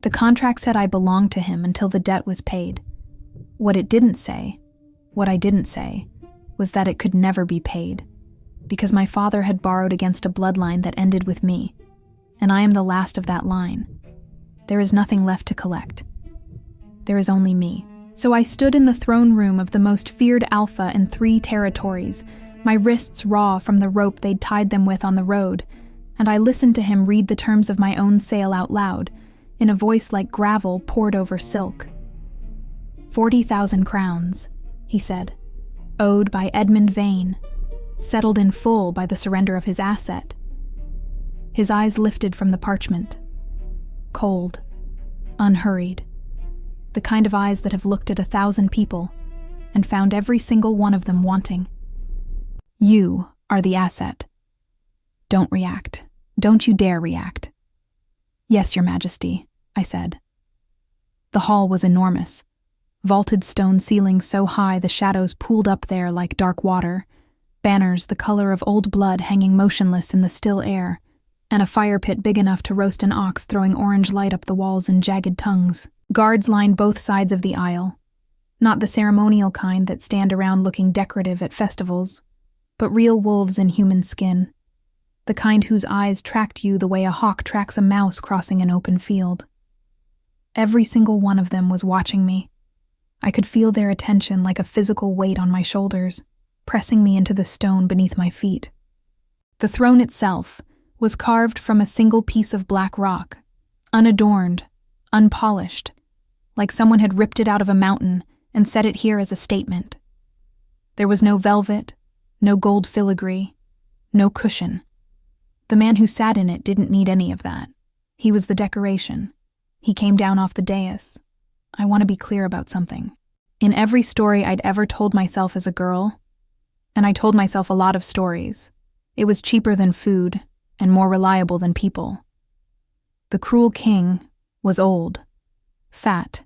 The contract said I belonged to him until the debt was paid. What I didn't say, was that it could never be paid, because my father had borrowed against a bloodline that ended with me, and I am the last of that line. There is nothing left to collect. There is only me. So I stood in the throne room of the most feared alpha in 3 territories, my wrists raw from the rope they'd tied them with on the road, and I listened to him read the terms of my own sale out loud, in a voice like gravel poured over silk. 40,000 crowns, he said, owed by Edmund Vane, settled in full by the surrender of his asset. His eyes lifted from the parchment. Cold, unhurried. The kind of eyes that have looked at 1,000 people and found every single one of them wanting. You are the asset. Don't react. Don't you dare react. Yes, Your Majesty, I said. The hall was enormous. Vaulted stone ceilings so high the shadows pooled up there like dark water, banners the color of old blood hanging motionless in the still air, and a fire pit big enough to roast an ox throwing orange light up the walls in jagged tongues. Guards lined both sides of the aisle, not the ceremonial kind that stand around looking decorative at festivals, but real wolves in human skin, the kind whose eyes tracked you the way a hawk tracks a mouse crossing an open field. Every single one of them was watching me. I could feel their attention like a physical weight on my shoulders, pressing me into the stone beneath my feet. The throne itself was carved from a single piece of black rock, unadorned, unpolished, like someone had ripped it out of a mountain and set it here as a statement. There was no velvet, no gold filigree, no cushion. The man who sat in it didn't need any of that. He was the decoration. He came down off the dais. I want to be clear about something. In every story I'd ever told myself as a girl, and I told myself a lot of stories, it was cheaper than food and more reliable than people. The cruel king was old, fat,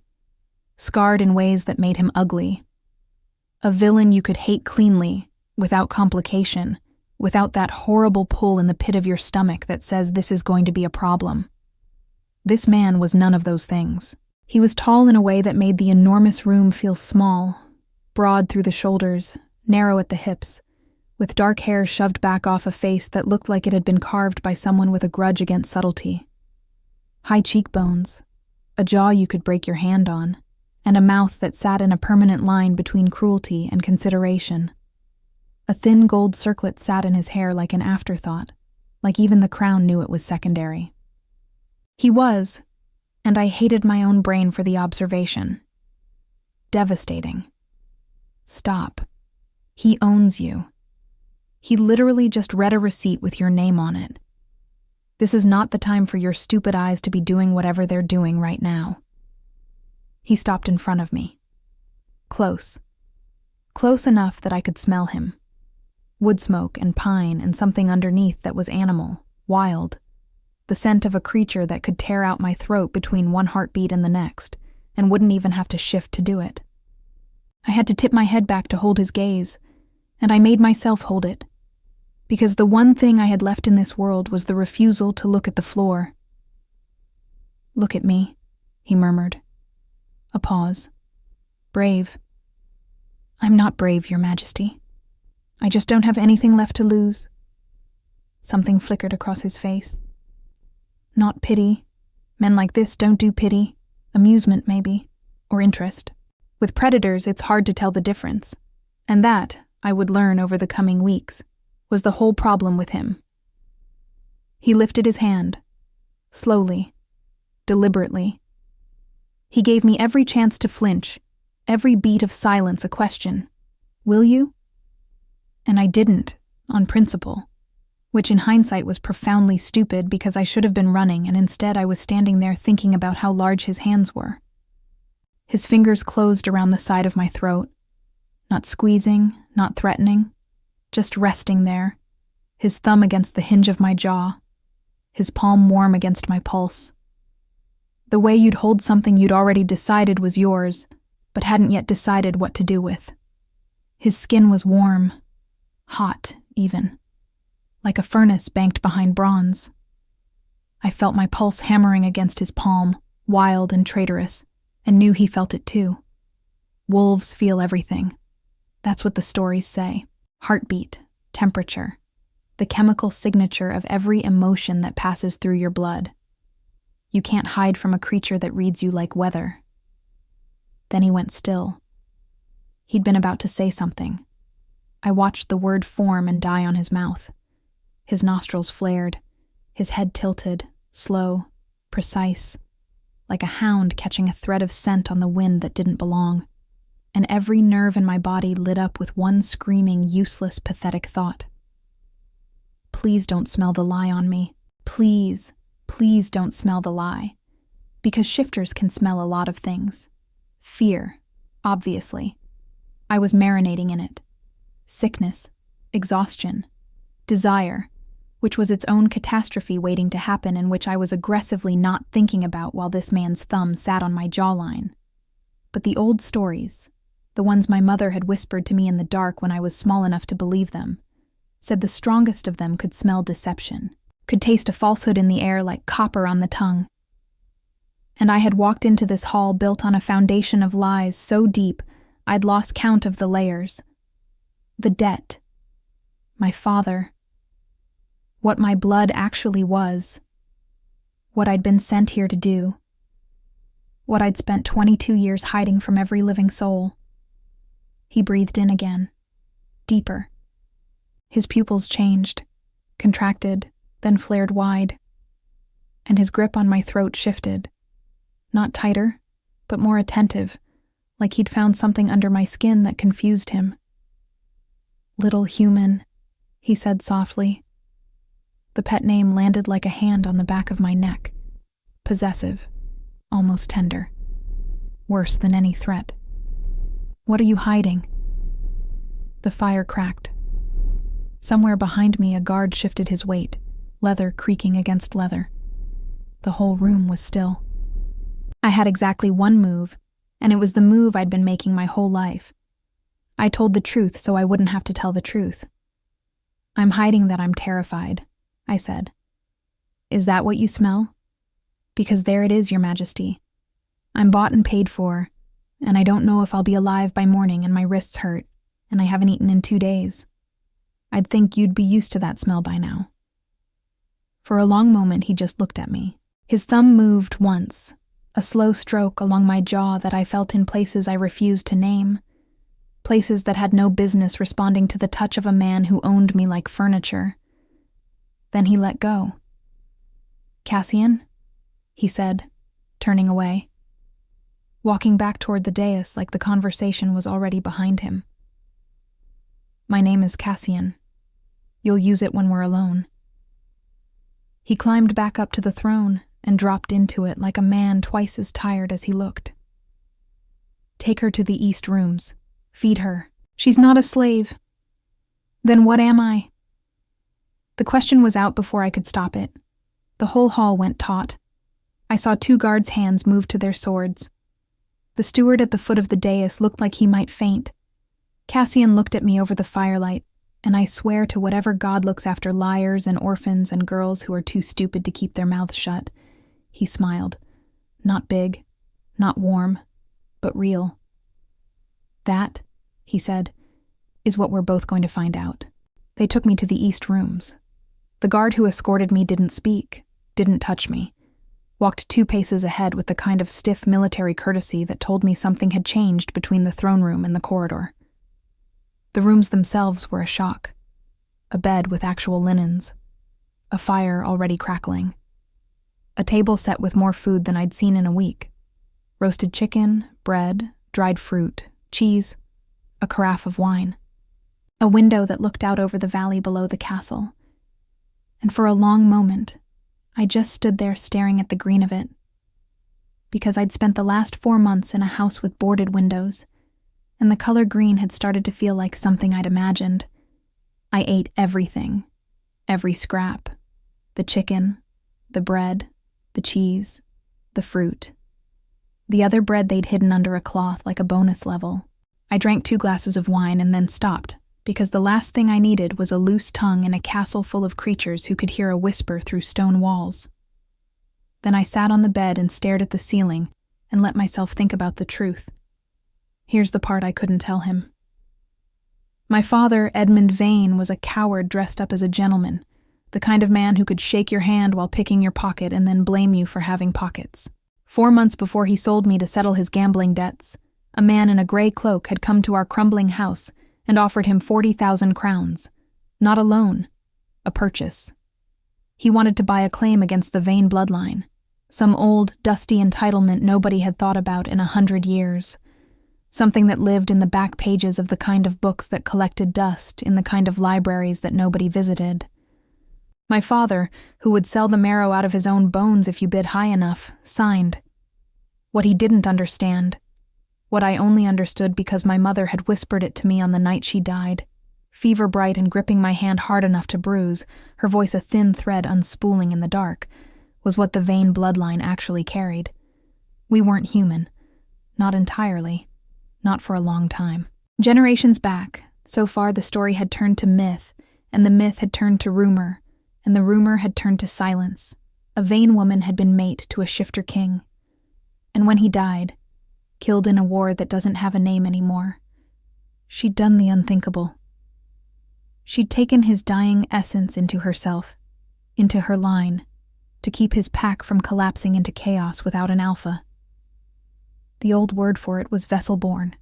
scarred in ways that made him ugly. A villain you could hate cleanly, without complication, without that horrible pull in the pit of your stomach that says this is going to be a problem. This man was none of those things. He was tall in a way that made the enormous room feel small, broad through the shoulders, narrow at the hips, with dark hair shoved back off a face that looked like it had been carved by someone with a grudge against subtlety. High cheekbones, a jaw you could break your hand on, and a mouth that sat in a permanent line between cruelty and consideration. A thin gold circlet sat in his hair like an afterthought, like even the crown knew it was secondary. He was, and I hated my own brain for the observation. Devastating. Stop. He owns you. He literally just read a receipt with your name on it. This is not the time for your stupid eyes to be doing whatever they're doing right now. He stopped in front of me. Close. Close enough that I could smell him. Wood smoke and pine and something underneath that was animal, wild. The scent of a creature that could tear out my throat between one heartbeat and the next, and wouldn't even have to shift to do it. I had to tip my head back to hold his gaze, and I made myself hold it, because the one thing I had left in this world was the refusal to look at the floor. "Look at me," he murmured. A pause. "Brave." "I'm not brave, Your Majesty. I just don't have anything left to lose." Something flickered across his face. "Not pity. Men like this don't do pity. Amusement, maybe. Or interest. With predators, it's hard to tell the difference. And that, I would learn over the coming weeks, was the whole problem with him." He lifted his hand. Slowly. Deliberately. He gave me every chance to flinch, every beat of silence a question. "Will you?" And I didn't, on principle. Which in hindsight was profoundly stupid because I should have been running and instead I was standing there thinking about how large his hands were. His fingers closed around the side of my throat, not squeezing, not threatening, just resting there, his thumb against the hinge of my jaw, his palm warm against my pulse. The way you'd hold something you'd already decided was yours, but hadn't yet decided what to do with. His skin was warm, hot even. Like a furnace banked behind bronze. I felt my pulse hammering against his palm, wild and traitorous, and knew he felt it too. Wolves feel everything. That's what the stories say. Heartbeat, temperature, the chemical signature of every emotion that passes through your blood. You can't hide from a creature that reads you like weather. Then he went still. He'd been about to say something. I watched the word form and die on his mouth. His nostrils flared, his head tilted, slow, precise, like a hound catching a thread of scent on the wind that didn't belong. And every nerve in my body lit up with one screaming, useless, pathetic thought. Please don't smell the lie on me. Please, please don't smell the lie. Because shifters can smell a lot of things. Fear, obviously. I was marinating in it. Sickness, exhaustion, desire, which was its own catastrophe waiting to happen and which I was aggressively not thinking about while this man's thumb sat on my jawline. But the old stories, the ones my mother had whispered to me in the dark when I was small enough to believe them, said the strongest of them could smell deception, could taste a falsehood in the air like copper on the tongue. And I had walked into this hall built on a foundation of lies so deep I'd lost count of the layers. The debt. My father. What my blood actually was. What I'd been sent here to do. What I'd spent 22 years hiding from every living soul. He breathed in again. Deeper. His pupils changed, contracted, then flared wide. And his grip on my throat shifted. Not tighter, but more attentive, like he'd found something under my skin that confused him. Little human, he said softly. The pet name landed like a hand on the back of my neck. Possessive, almost tender. Worse than any threat. What are you hiding? The fire cracked. Somewhere behind me, a guard shifted his weight, leather creaking against leather. The whole room was still. I had exactly one move, and it was the move I'd been making my whole life. I told the truth so I wouldn't have to tell the truth. I'm hiding that I'm terrified, I said. Is that what you smell? Because there it is, Your Majesty. I'm bought and paid for, and I don't know if I'll be alive by morning, and my wrists hurt, and I haven't eaten in 2 days. I'd think you'd be used to that smell by now. For a long moment he just looked at me. His thumb moved once, a slow stroke along my jaw that I felt in places I refused to name, places that had no business responding to the touch of a man who owned me like furniture. Then he let go. Cassian, he said, turning away, walking back toward the dais like the conversation was already behind him. My name is Cassian. You'll use it when we're alone. He climbed back up to the throne and dropped into it like a man twice as tired as he looked. Take her to the east rooms. Feed her. She's not a slave. Then what am I? The question was out before I could stop it. The whole hall went taut. I saw 2 guards' hands move to their swords. The steward at the foot of the dais looked like he might faint. Cassian looked at me over the firelight, and I swear to whatever god looks after liars and orphans and girls who are too stupid to keep their mouths shut, he smiled. Not big, not warm, but real. That, he said, is what we're both going to find out. They took me to the east rooms. The guard who escorted me didn't speak, didn't touch me, walked 2 paces ahead with the kind of stiff military courtesy that told me something had changed between the throne room and the corridor. The rooms themselves were a shock. A bed with actual linens. A fire already crackling. A table set with more food than I'd seen in a week. Roasted chicken, bread, dried fruit, cheese, a carafe of wine. A window that looked out over the valley below the castle. And for a long moment, I just stood there staring at the green of it. Because I'd spent the last 4 months in a house with boarded windows, and the color green had started to feel like something I'd imagined. I ate everything, every scrap. The chicken, the bread, the cheese, the fruit. The other bread they'd hidden under a cloth like a bonus level. I drank 2 glasses of wine and then stopped, because the last thing I needed was a loose tongue in a castle full of creatures who could hear a whisper through stone walls. Then I sat on the bed and stared at the ceiling and let myself think about the truth. Here's the part I couldn't tell him. My father, Edmund Vane, was a coward dressed up as a gentleman, the kind of man who could shake your hand while picking your pocket and then blame you for having pockets. 4 months before he sold me to settle his gambling debts, a man in a gray cloak had come to our crumbling house and offered him 40,000 crowns. Not a loan, a purchase. He wanted to buy a claim against the Vane bloodline, some old, dusty entitlement nobody had thought about in 100 years. Something that lived in the back pages of the kind of books that collected dust in the kind of libraries that nobody visited. My father, who would sell the marrow out of his own bones if you bid high enough, signed. What he didn't understand, what I only understood because my mother had whispered it to me on the night she died, fever bright and gripping my hand hard enough to bruise, her voice a thin thread unspooling in the dark, was what the Vane bloodline actually carried. We weren't human. Not entirely. Not for a long time. Generations back, so far the story had turned to myth, and the myth had turned to rumor, and the rumor had turned to silence. A Vane woman had been mate to a shifter king. And when he died, killed in a war that doesn't have a name anymore, she'd done the unthinkable. She'd taken his dying essence into herself, into her line, to keep his pack from collapsing into chaos without an alpha. The old word for it was vessel-born.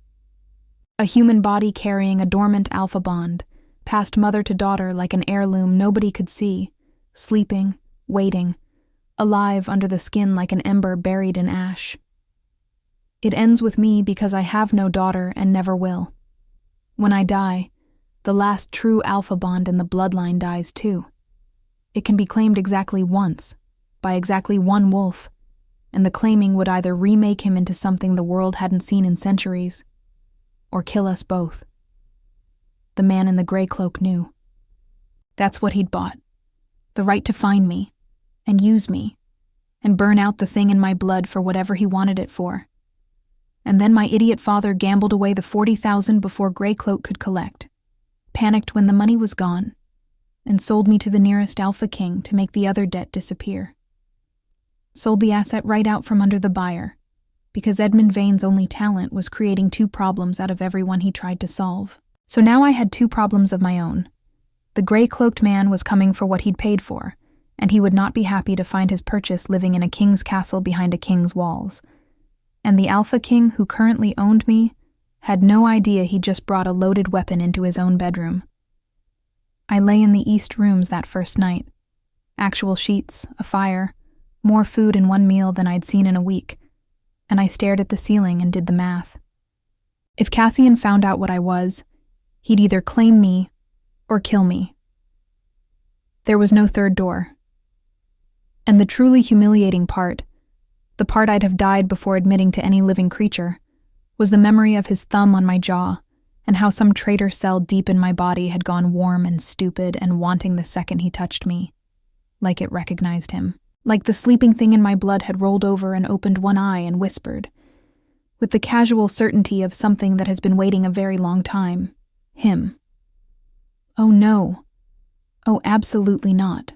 A human body carrying a dormant alpha bond, passed mother to daughter like an heirloom nobody could see, sleeping, waiting, alive under the skin like an ember buried in ash. It ends with me because I have no daughter and never will. When I die, the last true alpha bond in the bloodline dies too. It can be claimed exactly once, by exactly one wolf, and the claiming would either remake him into something the world hadn't seen in centuries, or kill us both. The man in the gray cloak knew. That's what he'd bought. The right to find me, and use me, and burn out the thing in my blood for whatever he wanted it for. And then my idiot father gambled away the 40,000 before Gray Cloak could collect, panicked when the money was gone, and sold me to the nearest Alpha King to make the other debt disappear. Sold the asset right out from under the buyer, because Edmund Vane's only talent was creating 2 problems out of every one he tried to solve. So now I had 2 problems of my own. The gray-cloaked man was coming for what he'd paid for, and he would not be happy to find his purchase living in a king's castle behind a king's walls. And the Alpha King who currently owned me had no idea he'd just brought a loaded weapon into his own bedroom. I lay in the east rooms that first night. Actual sheets, a fire, more food in one meal than I'd seen in a week, and I stared at the ceiling and did the math. If Cassian found out what I was, he'd either claim me or kill me. There was no third door. And the truly humiliating part, the part I'd have died before admitting to any living creature, was the memory of his thumb on my jaw and how some traitor cell deep in my body had gone warm and stupid and wanting the second he touched me, like it recognized him. Like the sleeping thing in my blood had rolled over and opened one eye and whispered, with the casual certainty of something that has been waiting a very long time, him. Oh no. Oh, absolutely not.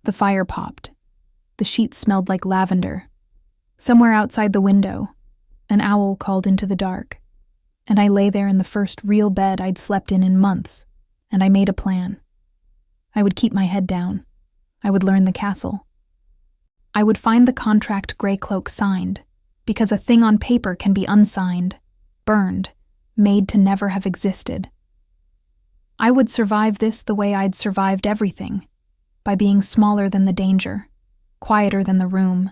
The fire popped. The sheets smelled like lavender. Somewhere outside the window, an owl called into the dark, and I lay there in the first real bed I'd slept in months, and I made a plan. I would keep my head down. I would learn the castle. I would find the contract Gray Cloak signed, because a thing on paper can be unsigned, burned, made to never have existed. I would survive this the way I'd survived everything, by being smaller than the danger, quieter than the room,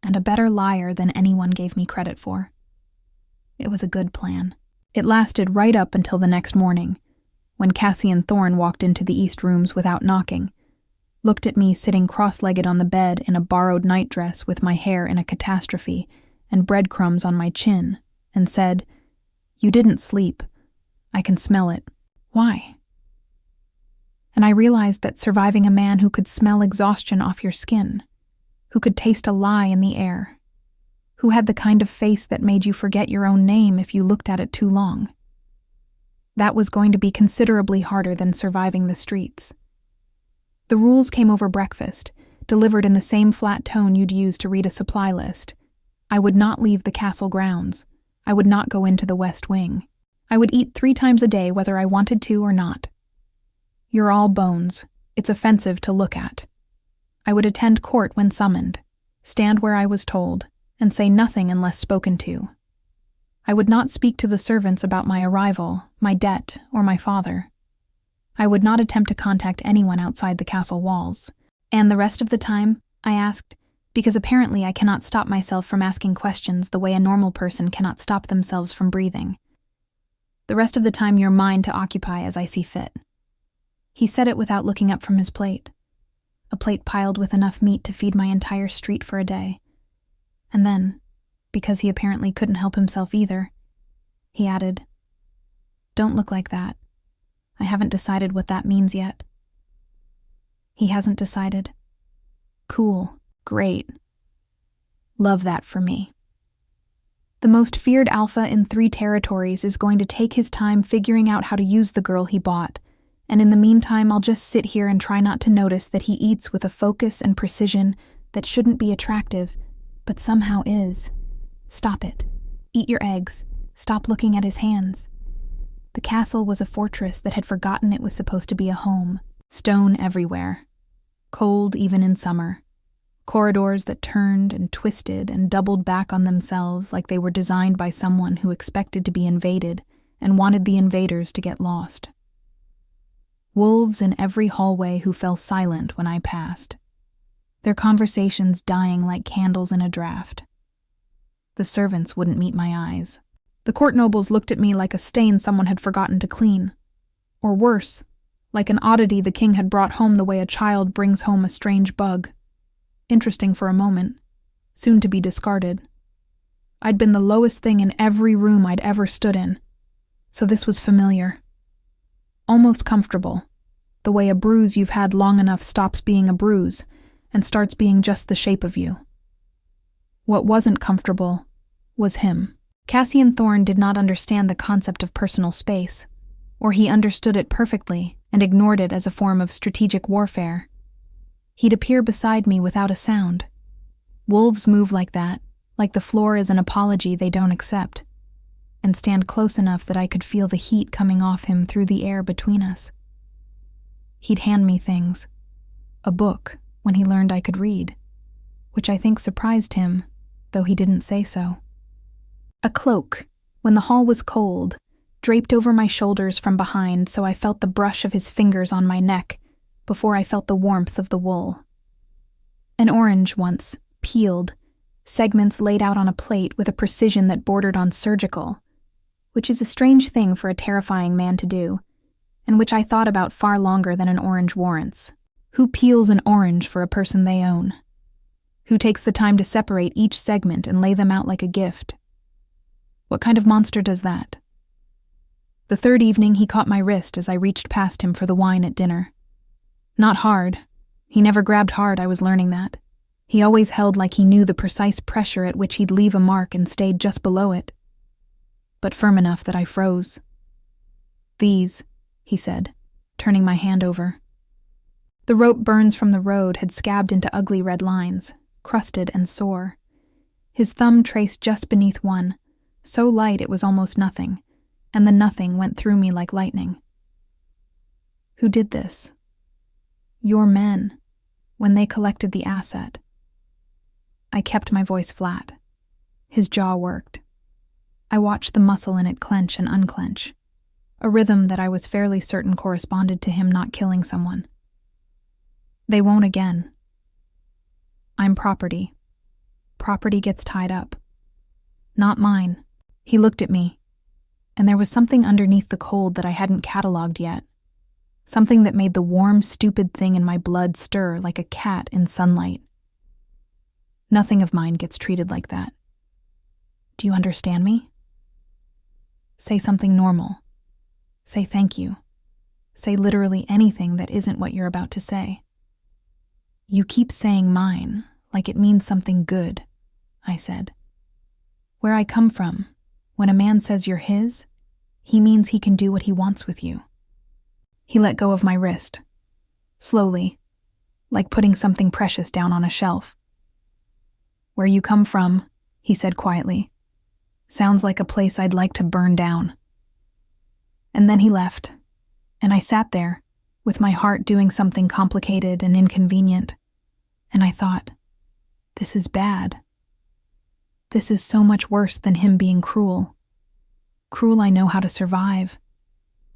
and a better liar than anyone gave me credit for. It was a good plan. It lasted right up until the next morning, when Cassian Thorne walked into the east rooms without knocking, looked at me sitting cross-legged on the bed in a borrowed nightdress with my hair in a catastrophe and breadcrumbs on my chin, and said, "You didn't sleep. I can smell it. Why?" And I realized that surviving a man who could smell exhaustion off your skin, who could taste a lie in the air, who had the kind of face that made you forget your own name if you looked at it too long, that was going to be considerably harder than surviving the streets. The rules came over breakfast, delivered in the same flat tone you'd use to read a supply list. I would not leave the castle grounds. I would not go into the West Wing. I would eat 3 times a day whether I wanted to or not. You're all bones. It's offensive to look at. I would attend court when summoned, stand where I was told, and say nothing unless spoken to. I would not speak to the servants about my arrival, my debt, or my father. I would not attempt to contact anyone outside the castle walls. And the rest of the time, I asked, because apparently I cannot stop myself from asking questions the way a normal person cannot stop themselves from breathing. The rest of the time you're mine to occupy as I see fit. He said it without looking up from his plate. A plate piled with enough meat to feed my entire street for a day. And then, because he apparently couldn't help himself either, he added, "Don't look like that. I haven't decided what that means yet." He hasn't decided. Cool. Great. Love that for me. The most feared alpha in 3 territories is going to take his time figuring out how to use the girl he bought, and in the meantime I'll just sit here and try not to notice that he eats with a focus and precision that shouldn't be attractive, but somehow is. Stop it. Eat your eggs. Stop looking at his hands. The castle was a fortress that had forgotten it was supposed to be a home. Stone everywhere. Cold even in summer. Corridors that turned and twisted and doubled back on themselves like they were designed by someone who expected to be invaded and wanted the invaders to get lost. Wolves in every hallway who fell silent when I passed. Their conversations dying like candles in a draught. The servants wouldn't meet my eyes. The court nobles looked at me like a stain someone had forgotten to clean. Or worse, like an oddity the king had brought home the way a child brings home a strange bug. Interesting for a moment, soon to be discarded. I'd been the lowest thing in every room I'd ever stood in, so this was familiar. Almost comfortable, the way a bruise you've had long enough stops being a bruise and starts being just the shape of you. What wasn't comfortable was him. Cassian Thorne did not understand the concept of personal space, or he understood it perfectly and ignored it as a form of strategic warfare. He'd appear beside me without a sound. Wolves move like that, like the floor is an apology they don't accept, and stand close enough that I could feel the heat coming off him through the air between us. He'd hand me things. A book, when he learned I could read, which I think surprised him, though he didn't say so. A cloak, when the hall was cold, draped over my shoulders from behind so I felt the brush of his fingers on my neck before I felt the warmth of the wool. An orange once, peeled, segments laid out on a plate with a precision that bordered on surgical, which is a strange thing for a terrifying man to do, and which I thought about far longer than an orange warrants. Who peels an orange for a person they own? Who takes the time to separate each segment and lay them out like a gift? What kind of monster does that? The 3rd evening he caught my wrist as I reached past him for the wine at dinner. Not hard. He never grabbed hard, I was learning that. He always held like he knew the precise pressure at which he'd leave a mark and stayed just below it. But firm enough that I froze. "These," he said, turning my hand over. The rope burns from the road had scabbed into ugly red lines, crusted and sore. His thumb traced just beneath one, so light it was almost nothing, and the nothing went through me like lightning. Who did this? Your men, when they collected the asset. I kept my voice flat. His jaw worked. I watched the muscle in it clench and unclench, a rhythm that I was fairly certain corresponded to him not killing someone. They won't again. I'm property. Property gets tied up. Not mine. He looked at me, and there was something underneath the cold that I hadn't catalogued yet. Something that made the warm, stupid thing in my blood stir like a cat in sunlight. Nothing of mine gets treated like that. Do you understand me? Say something normal. Say thank you. Say literally anything that isn't what you're about to say. You keep saying mine, like it means something good, I said. Where I come from, when a man says you're his, he means he can do what he wants with you. He let go of my wrist. Slowly, like putting something precious down on a shelf. "Where you come from," he said quietly, "sounds like a place I'd like to burn down." And then he left, and I sat there, with my heart doing something complicated and inconvenient, and I thought, this is bad. This is so much worse than him being cruel. Cruel, I know how to survive.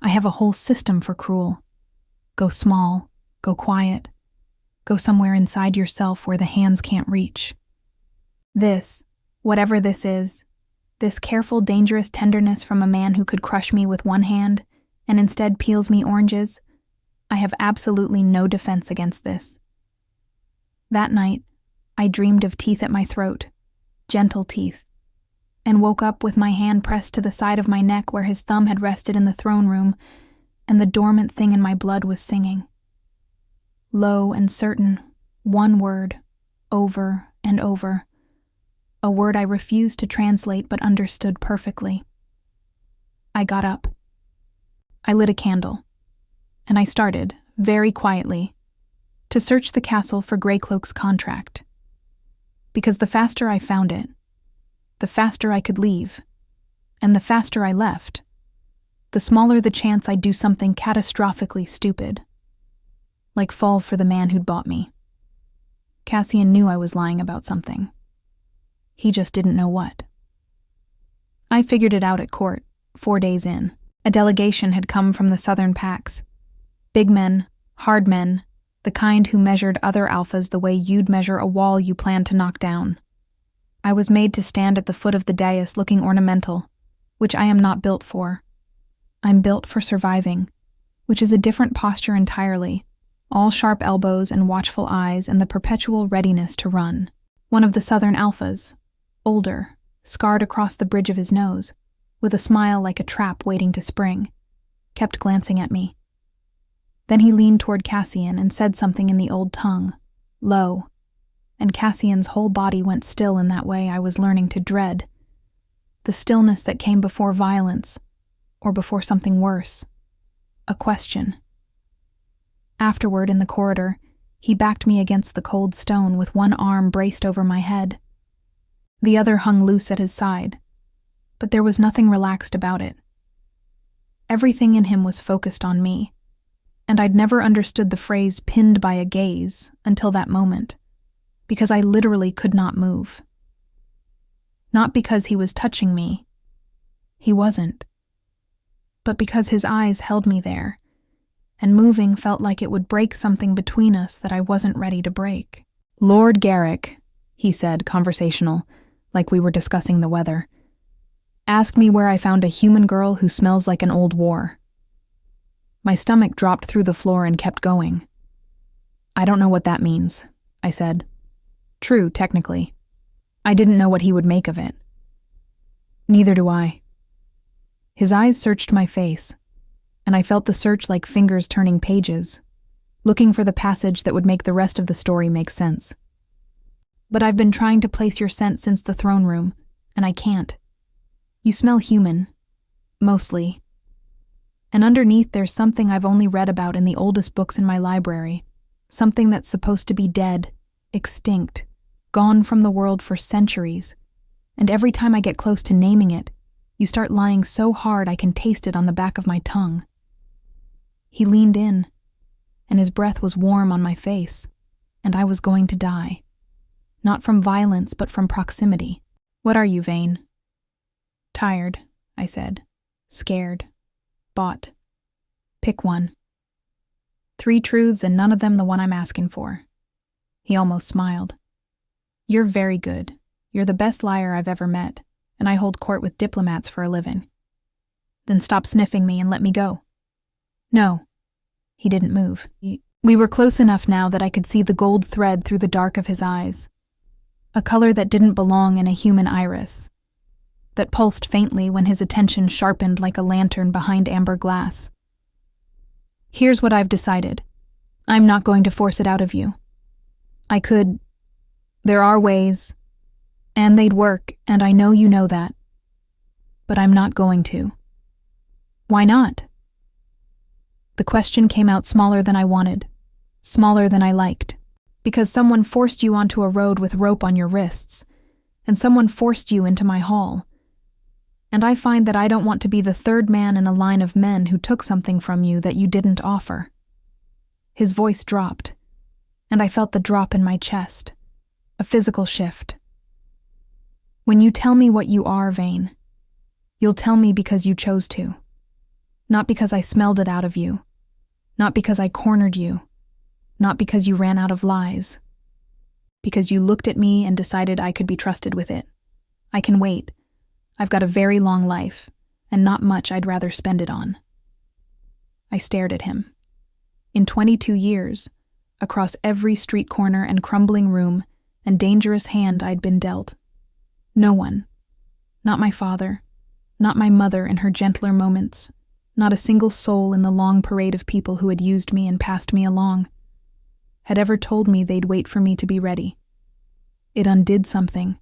I have a whole system for cruel. Go small, go quiet, go somewhere inside yourself where the hands can't reach. This, whatever this is, this careful, dangerous tenderness from a man who could crush me with one hand and instead peels me oranges, I have absolutely no defense against this. That night, I dreamed of teeth at my throat, gentle teeth, and woke up with my hand pressed to the side of my neck where his thumb had rested in the throne room, and the dormant thing in my blood was singing. Low and certain, one word, over and over, a word I refused to translate but understood perfectly. I got up. I lit a candle, and I started, very quietly, to search the castle for Greycloak's contract. Because the faster I found it, the faster I could leave, and the faster I left, the smaller the chance I'd do something catastrophically stupid, like fall for the man who'd bought me. Cassian knew I was lying about something. He just didn't know what. I figured it out at court, 4 days in. A delegation had come from the southern packs. Big men, hard men, the kind who measured other alphas the way you'd measure a wall you planned to knock down. I was made to stand at the foot of the dais looking ornamental, which I am not built for. I'm built for surviving, which is a different posture entirely, all sharp elbows and watchful eyes and the perpetual readiness to run. One of the southern alphas, older, scarred across the bridge of his nose, with a smile like a trap waiting to spring, kept glancing at me. Then he leaned toward Cassian and said something in the old tongue, low, and Cassian's whole body went still in that way I was learning to dread. The stillness that came before violence, or before something worse. A question. Afterward, in the corridor, he backed me against the cold stone with one arm braced over my head. The other hung loose at his side, but there was nothing relaxed about it. Everything in him was focused on me, and I'd never understood the phrase pinned by a gaze until that moment, because I literally could not move. Not because he was touching me. He wasn't. But because his eyes held me there, and moving felt like it would break something between us that I wasn't ready to break. "Lord Garrick," he said, conversational, like we were discussing the weather, "asked me where I found a human girl who smells like an old war." My stomach dropped through the floor and kept going. "I don't know what that means," I said. True, technically. I didn't know what he would make of it. Neither do I. His eyes searched my face, and I felt the search like fingers turning pages, looking for the passage that would make the rest of the story make sense. "But I've been trying to place your scent since the throne room, and I can't. You smell human. Mostly. And underneath there's something I've only read about in the oldest books in my library, something that's supposed to be dead, extinct, gone from the world for centuries, and every time I get close to naming it, you start lying so hard I can taste it on the back of my tongue." He leaned in, and his breath was warm on my face, and I was going to die. Not from violence, but from proximity. "What are you, Vane?" "Tired," I said. "Scared. Bought. Pick one." 3 truths and none of them the one I'm asking for. He almost smiled. "You're very good. You're the best liar I've ever met, and I hold court with diplomats for a living." "Then stop sniffing me and let me go." "No." He didn't move. We were close enough now that I could see the gold thread through the dark of his eyes. A color that didn't belong in a human iris, that pulsed faintly when his attention sharpened like a lantern behind amber glass. "Here's what I've decided. I'm not going to force it out of you. I could. There are ways, and they'd work, and I know you know that. But I'm not going to." "Why not?" The question came out smaller than I wanted, smaller than I liked, Because someone forced you onto a road with rope on your wrists, and someone forced you into my hall. And I find that I don't want to be the third man in a line of men who took something from you that you didn't offer." His voice dropped, and I felt the drop in my chest, a physical shift. "When you tell me what you are, Vane, you'll tell me because you chose to. Not because I smelled it out of you. Not because I cornered you. Not because you ran out of lies. Because you looked at me and decided I could be trusted with it. I can wait. I've got a very long life, and not much I'd rather spend it on." I stared at him. In 22 years, across every street corner and crumbling room and dangerous hand I'd been dealt, no one, not my father, not my mother in her gentler moments, not a single soul in the long parade of people who had used me and passed me along, had ever told me they'd wait for me to be ready. It undid something.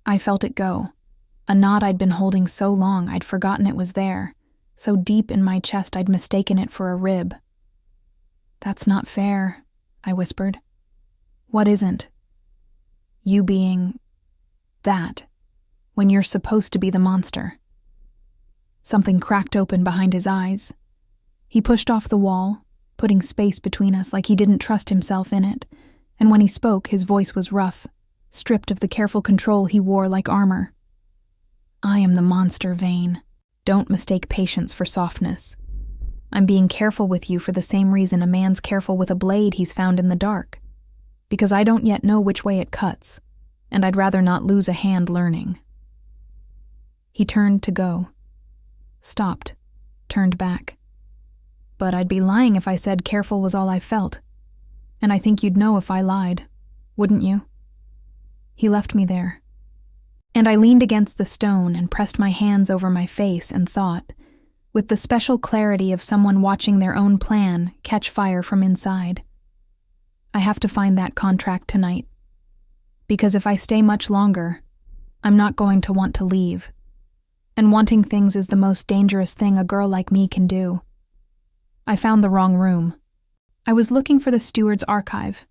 I felt it go. A knot I'd been holding so long I'd forgotten it was there, so deep in my chest I'd mistaken it for a rib. "That's not fair," I whispered. "What isn't?" "You being that, when you're supposed to be the monster." Something cracked open behind his eyes. He pushed off the wall, putting space between us like he didn't trust himself in it, and when he spoke, his voice was rough, stripped of the careful control he wore like armor. "I am the monster, Vane. Don't mistake patience for softness. I'm being careful with you for the same reason a man's careful with a blade he's found in the dark. Because I don't yet know which way it cuts, and I'd rather not lose a hand learning." He turned to go. Stopped, turned back. "But I'd be lying if I said careful was all I felt. And I think you'd know if I lied, wouldn't you?" He left me there. And I leaned against the stone and pressed my hands over my face and thought, with the special clarity of someone watching their own plan catch fire from inside. I have to find that contract tonight. Because if I stay much longer, I'm not going to want to leave. And wanting things is the most dangerous thing a girl like me can do. I found the wrong room. I was looking for the steward's archive,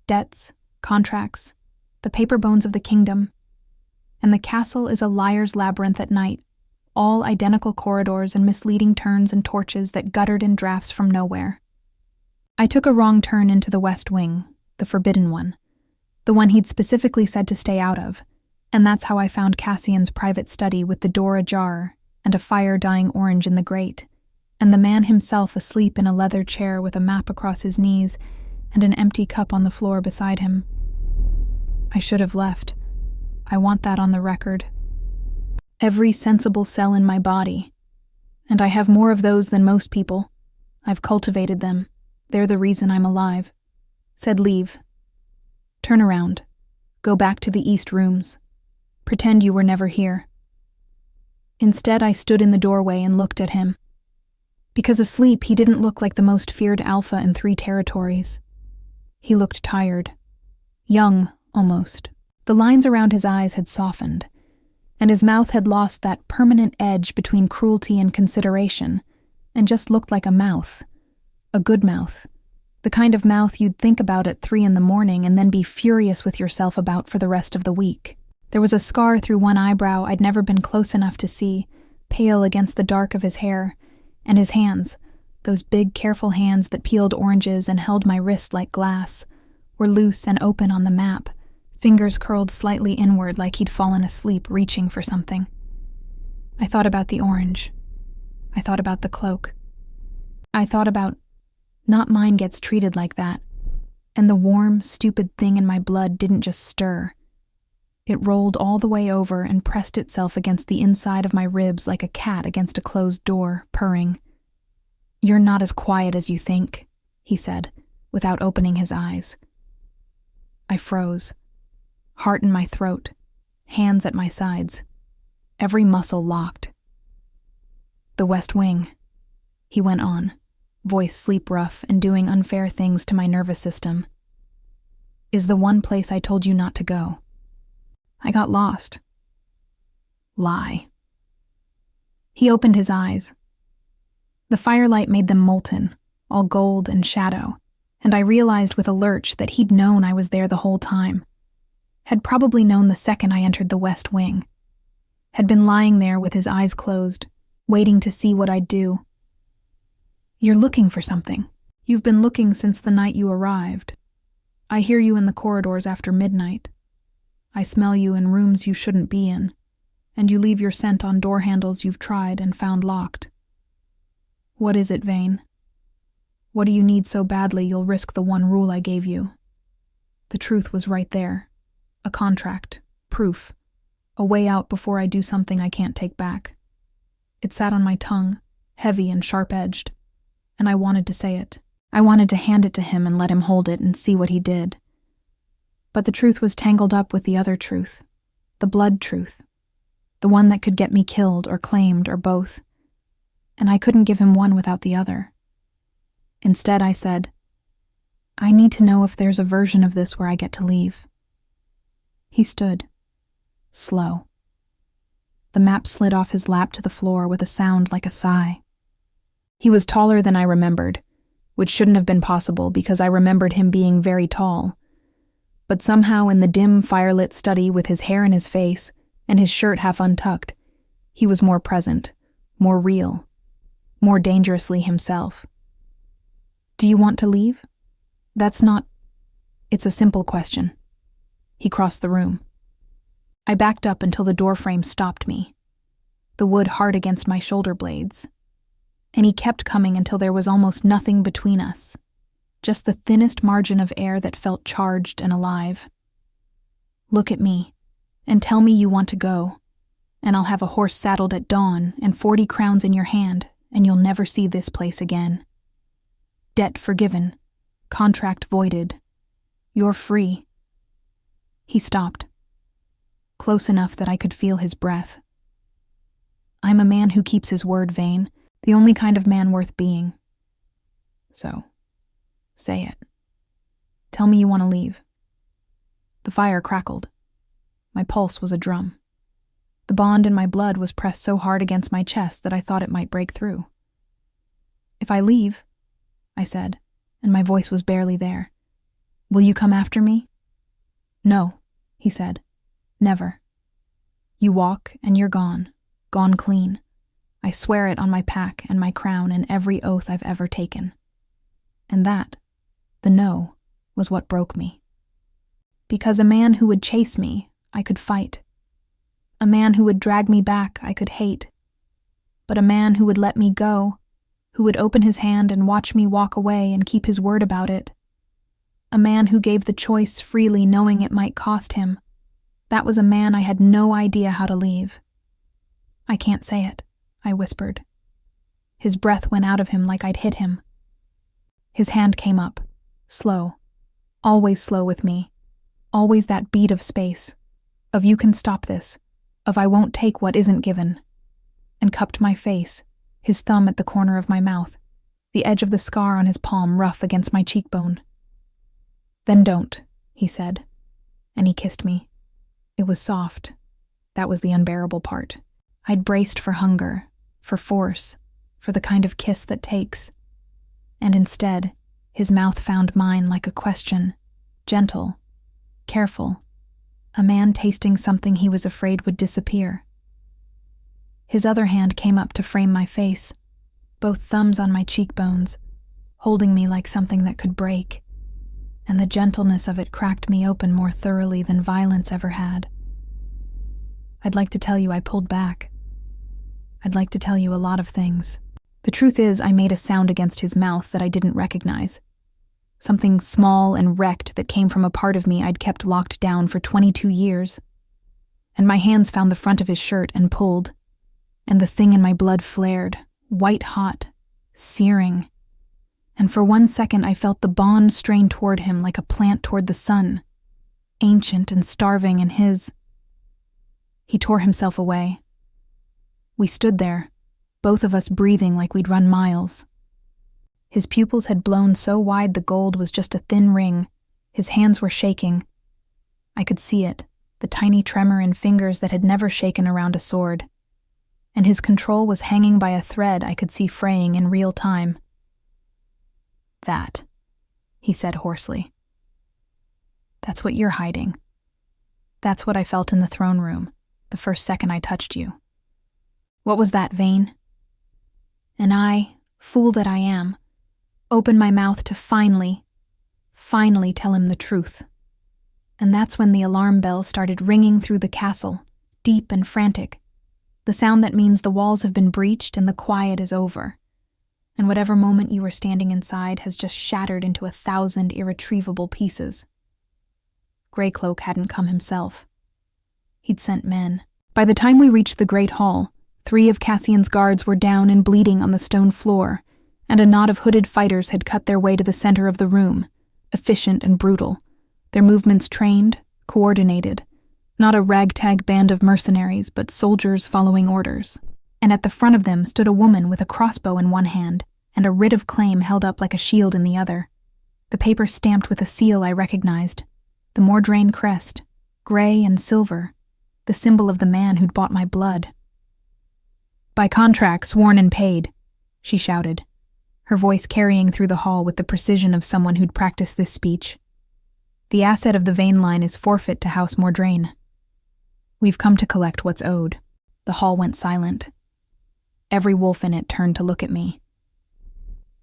debts, contracts, the paper bones of the kingdom. And the castle is a liar's labyrinth at night, all identical corridors and misleading turns and torches that guttered in drafts from nowhere. I took a wrong turn into the west wing, the forbidden one, the one he'd specifically said to stay out of, and that's how I found Cassian's private study with the door ajar and a fire dying orange in the grate, and the man himself asleep in a leather chair with a map across his knees and an empty cup on the floor beside him. I should have left. I want that on the record. Every sensible cell in my body, and I have more of those than most people. I've cultivated them. They're the reason I'm alive. Said leave. Turn around. Go back to the east rooms. Pretend you were never here. Instead, I stood in the doorway and looked at him. Because asleep, he didn't look like the most feared alpha in 3 territories. He looked tired. Young, almost. The lines around his eyes had softened, and his mouth had lost that permanent edge between cruelty and consideration, and just looked like a mouth. A good mouth. The kind of mouth you'd think about at 3 a.m. and then be furious with yourself about for the rest of the week. There was a scar through one eyebrow I'd never been close enough to see, pale against the dark of his hair, and his hands, those big, careful hands that peeled oranges and held my wrist like glass, were loose and open on the map, fingers curled slightly inward like he'd fallen asleep reaching for something. I thought about the orange. I thought about the cloak. I thought about, not mine gets treated like that, and the warm, stupid thing in my blood didn't just stir. It rolled all the way over and pressed itself against the inside of my ribs like a cat against a closed door, purring. "You're not as quiet as you think," he said, without opening his eyes. I froze. Heart in my throat, hands at my sides, every muscle locked. "The West Wing," he went on, voice sleep-rough and doing unfair things to my nervous system, "is the one place I told you not to go. I got lost." Lie. He opened his eyes. The firelight made them molten, all gold and shadow, and I realized with a lurch that he'd known I was there the whole time. Had probably known the second I entered the west wing. Had been lying there with his eyes closed, waiting to see what I'd do. "You're looking for something. You've been looking since the night you arrived. I hear you in the corridors after midnight. I smell you in rooms you shouldn't be in, and you leave your scent on door handles you've tried and found locked. What is it, Vane? What do you need so badly you'll risk the one rule I gave you?" The truth was right there. A contract, proof, a way out before I do something I can't take back. It sat on my tongue, heavy and sharp-edged, and I wanted to say it. I wanted to hand it to him and let him hold it and see what he did. But the truth was tangled up with the other truth, the blood truth, the one that could get me killed or claimed or both, and I couldn't give him one without the other. Instead, I said, "I need to know if there's a version of this where I get to leave." He stood, slow. The map slid off his lap to the floor with a sound like a sigh. He was taller than I remembered, which shouldn't have been possible because I remembered him being very tall. But somehow in the dim, firelit study with his hair in his face and his shirt half untucked, he was more present, more real, more dangerously himself. "Do you want to leave? That's not... It's a simple question." He crossed the room. I backed up until the doorframe stopped me, the wood hard against my shoulder blades. And he kept coming until there was almost nothing between us, just the thinnest margin of air that felt charged and alive. "Look at me, and tell me you want to go, and I'll have a horse saddled at dawn and 40 crowns in your hand, and you'll never see this place again. Debt forgiven, contract voided. You're free." He stopped, close enough that I could feel his breath. "I'm a man who keeps his word, Vane, the only kind of man worth being. So, say it. Tell me you want to leave." The fire crackled. My pulse was a drum. The bond in my blood was pressed so hard against my chest that I thought it might break through. "If I leave," I said, and my voice was barely there, "will you come after me?" "No," he said. "Never. You walk and you're gone clean. I swear it on my pack and my crown and every oath I've ever taken." And that, the no, was what broke me. Because a man who would chase me, I could fight. A man who would drag me back, I could hate. But a man who would let me go, who would open his hand and watch me walk away and keep his word about it. A man who gave the choice freely knowing it might cost him. That was a man I had no idea how to leave. "I can't say it," I whispered. His breath went out of him like I'd hit him. His hand came up, slow, always slow with me, always that beat of space, of "you can stop this," of "I won't take what isn't given," and cupped my face, his thumb at the corner of my mouth, the edge of the scar on his palm rough against my cheekbone. "Then don't," he said, and he kissed me. It was soft. That was the unbearable part. I'd braced for hunger, for force, for the kind of kiss that takes. And instead, his mouth found mine like a question, gentle, careful, a man tasting something he was afraid would disappear. His other hand came up to frame my face, both thumbs on my cheekbones, holding me like something that could break, and the gentleness of it cracked me open more thoroughly than violence ever had. I'd like to tell you I pulled back. I'd like to tell you a lot of things. The truth is, I made a sound against his mouth that I didn't recognize. Something small and wrecked that came from a part of me I'd kept locked down for 22 years. And my hands found the front of his shirt and pulled, and the thing in my blood flared, white hot, searing. And for 1 second I felt the bond strain toward him like a plant toward the sun, ancient and starving in his. He tore himself away. We stood there, both of us breathing like we'd run miles. His pupils had blown so wide the gold was just a thin ring. His hands were shaking. I could see it, the tiny tremor in fingers that had never shaken around a sword. And his control was hanging by a thread I could see fraying in real time. That, he said hoarsely. That's what you're hiding. That's what I felt in the throne room, the first second I touched you. What was that, Vane? And I, fool that I am, opened my mouth to finally tell him the truth. And that's when the alarm bell started ringing through the castle, deep and frantic. The sound that means the walls have been breached and the quiet is over. And whatever moment you were standing inside has just shattered into 1,000 irretrievable pieces. Greycloak hadn't come himself. He'd sent men. By the time we reached the great hall, 3 of Cassian's guards were down and bleeding on the stone floor, and a knot of hooded fighters had cut their way to the center of the room, efficient and brutal, their movements trained, coordinated, not a ragtag band of mercenaries, but soldiers following orders. And at the front of them stood a woman with a crossbow in one hand and a writ of claim held up like a shield in the other, the paper stamped with a seal I recognized, the Mordrain crest, gray and silver, the symbol of the man who'd bought my blood. By contract, sworn and paid, she shouted, her voice carrying through the hall with the precision of someone who'd practiced this speech. The asset of the Vane line is forfeit to House Mordrain. We've come to collect what's owed. The hall went silent. Every wolf in it turned to look at me.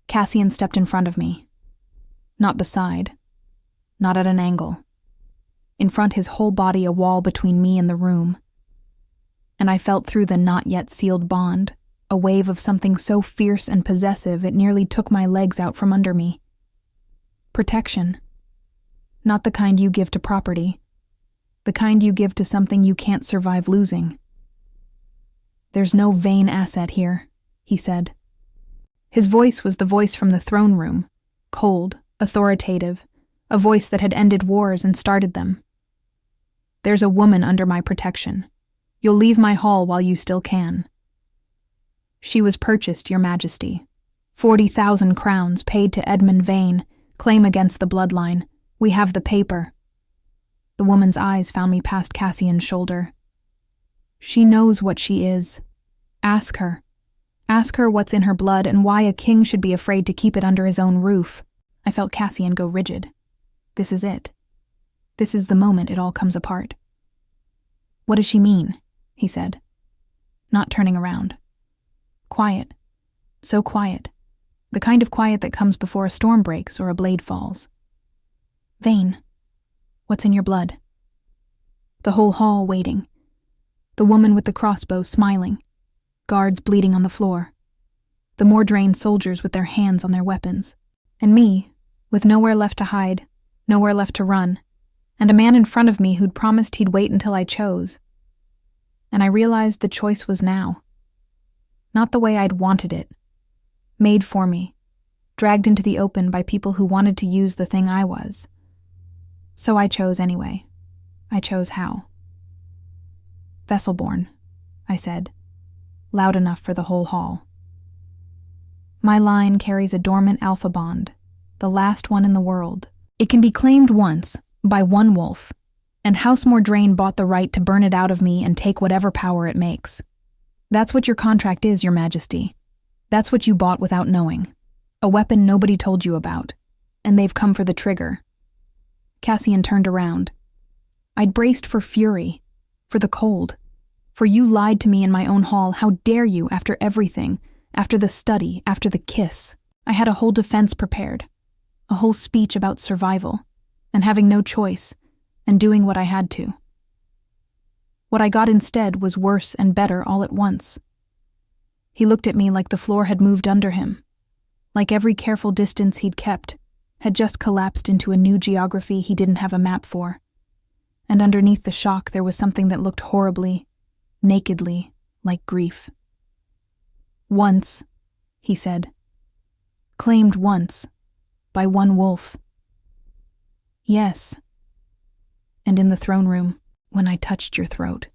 Cassian stepped in front of me. Not beside. Not at an angle. In front, his whole body a wall between me and the room. And I felt through the not yet sealed bond, a wave of something so fierce and possessive it nearly took my legs out from under me. Protection. Not the kind you give to property. The kind you give to something you can't survive losing. There's no Vane asset here, he said. His voice was the voice from the throne room, cold, authoritative, a voice that had ended wars and started them. There's a woman under my protection. You'll leave my hall while you still can. She was purchased, your majesty. 40,000 crowns paid to Edmund Vane, claim against the bloodline. We have the paper. The woman's eyes found me past Cassian's shoulder. She knows what she is. Ask her. Ask her what's in her blood and why a king should be afraid to keep it under his own roof. I felt Cassian go rigid. This is it. This is the moment it all comes apart. What does she mean? He said, not turning around. Quiet. So quiet. The kind of quiet that comes before a storm breaks or a blade falls. Vane, what's in your blood? The whole hall waiting. The woman with the crossbow smiling. Guards bleeding on the floor. The Mordrain soldiers with their hands on their weapons. And me, with nowhere left to hide, nowhere left to run, and a man in front of me who'd promised he'd wait until I chose. And I realized the choice was now. Not the way I'd wanted it. Made for me. Dragged into the open by people who wanted to use the thing I was. So I chose anyway. I chose how. Vesselborn, I said, loud enough for the whole hall. My line carries a dormant alpha bond, the last one in the world. It can be claimed once, by one wolf, and House Mordrain bought the right to burn it out of me and take whatever power it makes. That's what your contract is, your majesty. That's what you bought without knowing. A weapon nobody told you about, and they've come for the trigger. Cassian turned around. I'd braced for fury, for the cold, for you lied to me in my own hall. How dare you, after everything, after the study, after the kiss. I had a whole defense prepared, a whole speech about survival, and having no choice, and doing what I had to. What I got instead was worse and better all at once. He looked at me like the floor had moved under him, like every careful distance he'd kept had just collapsed into a new geography he didn't have a map for. And underneath the shock there was something that looked horribly, nakedly, like grief. Once, he said. Claimed once, by one wolf. Yes. And in the throne room, when I touched your throat.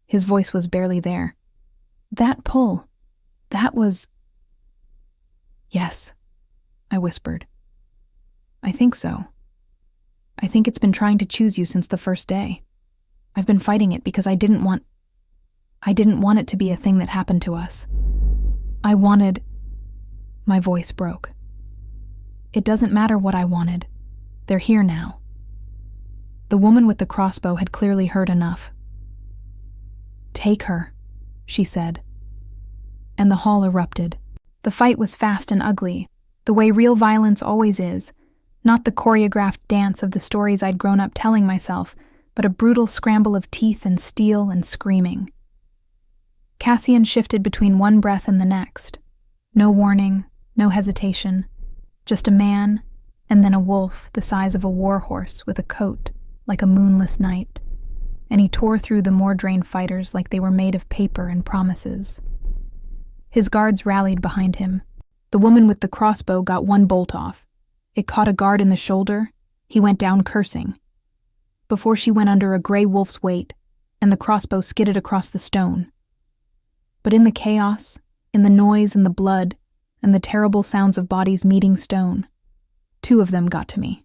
His voice was barely there. That pull, that was... Yes, I whispered. I think so. I think it's been trying to choose you since the first day. I've been fighting it because I didn't want it to be a thing that happened to us. I wanted... My voice broke. It doesn't matter what I wanted. They're here now. The woman with the crossbow had clearly heard enough. "Take her," she said. And the hall erupted. The fight was fast and ugly, the way real violence always is, not the choreographed dance of the stories I'd grown up telling myself, but a brutal scramble of teeth and steel and screaming. Cassian shifted between one breath and the next. No warning, no hesitation, just a man, and then a wolf the size of a war horse with a coat like a moonless night, and he tore through the Mordrain fighters like they were made of paper and promises. His guards rallied behind him. The woman with the crossbow got one bolt off. It caught a guard in the shoulder. He went down cursing. Before she went under a gray wolf's weight, and the crossbow skidded across the stone. But in the chaos, in the noise and the blood, and the terrible sounds of bodies meeting stone, two of them got to me.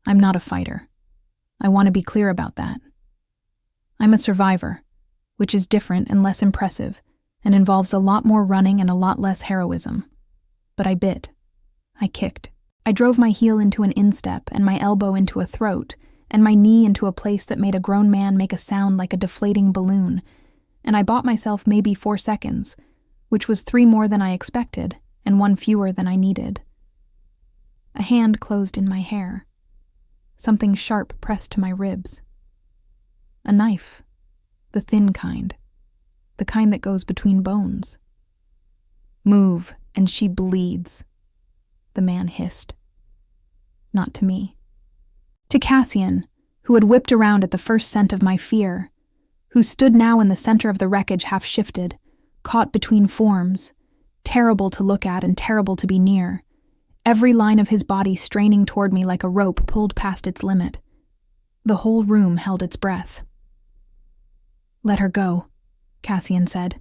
I'm not a fighter. I want to be clear about that. I'm a survivor, which is different and less impressive, and involves a lot more running and a lot less heroism. But I bit. I kicked. I drove my heel into an instep and my elbow into a throat, and my knee into a place that made a grown man make a sound like a deflating balloon, and I bought myself maybe 4 seconds, which was 3 more than I expected and 1 fewer than I needed. A hand closed in my hair. Something sharp pressed to my ribs. A knife. The thin kind. The kind that goes between bones. "Move, and she bleeds," the man hissed. Not to me. To Cassian, who had whipped around at the first scent of my fear, who stood now in the center of the wreckage half-shifted, caught between forms, terrible to look at and terrible to be near, every line of his body straining toward me like a rope pulled past its limit. The whole room held its breath. "Let her go," Cassian said.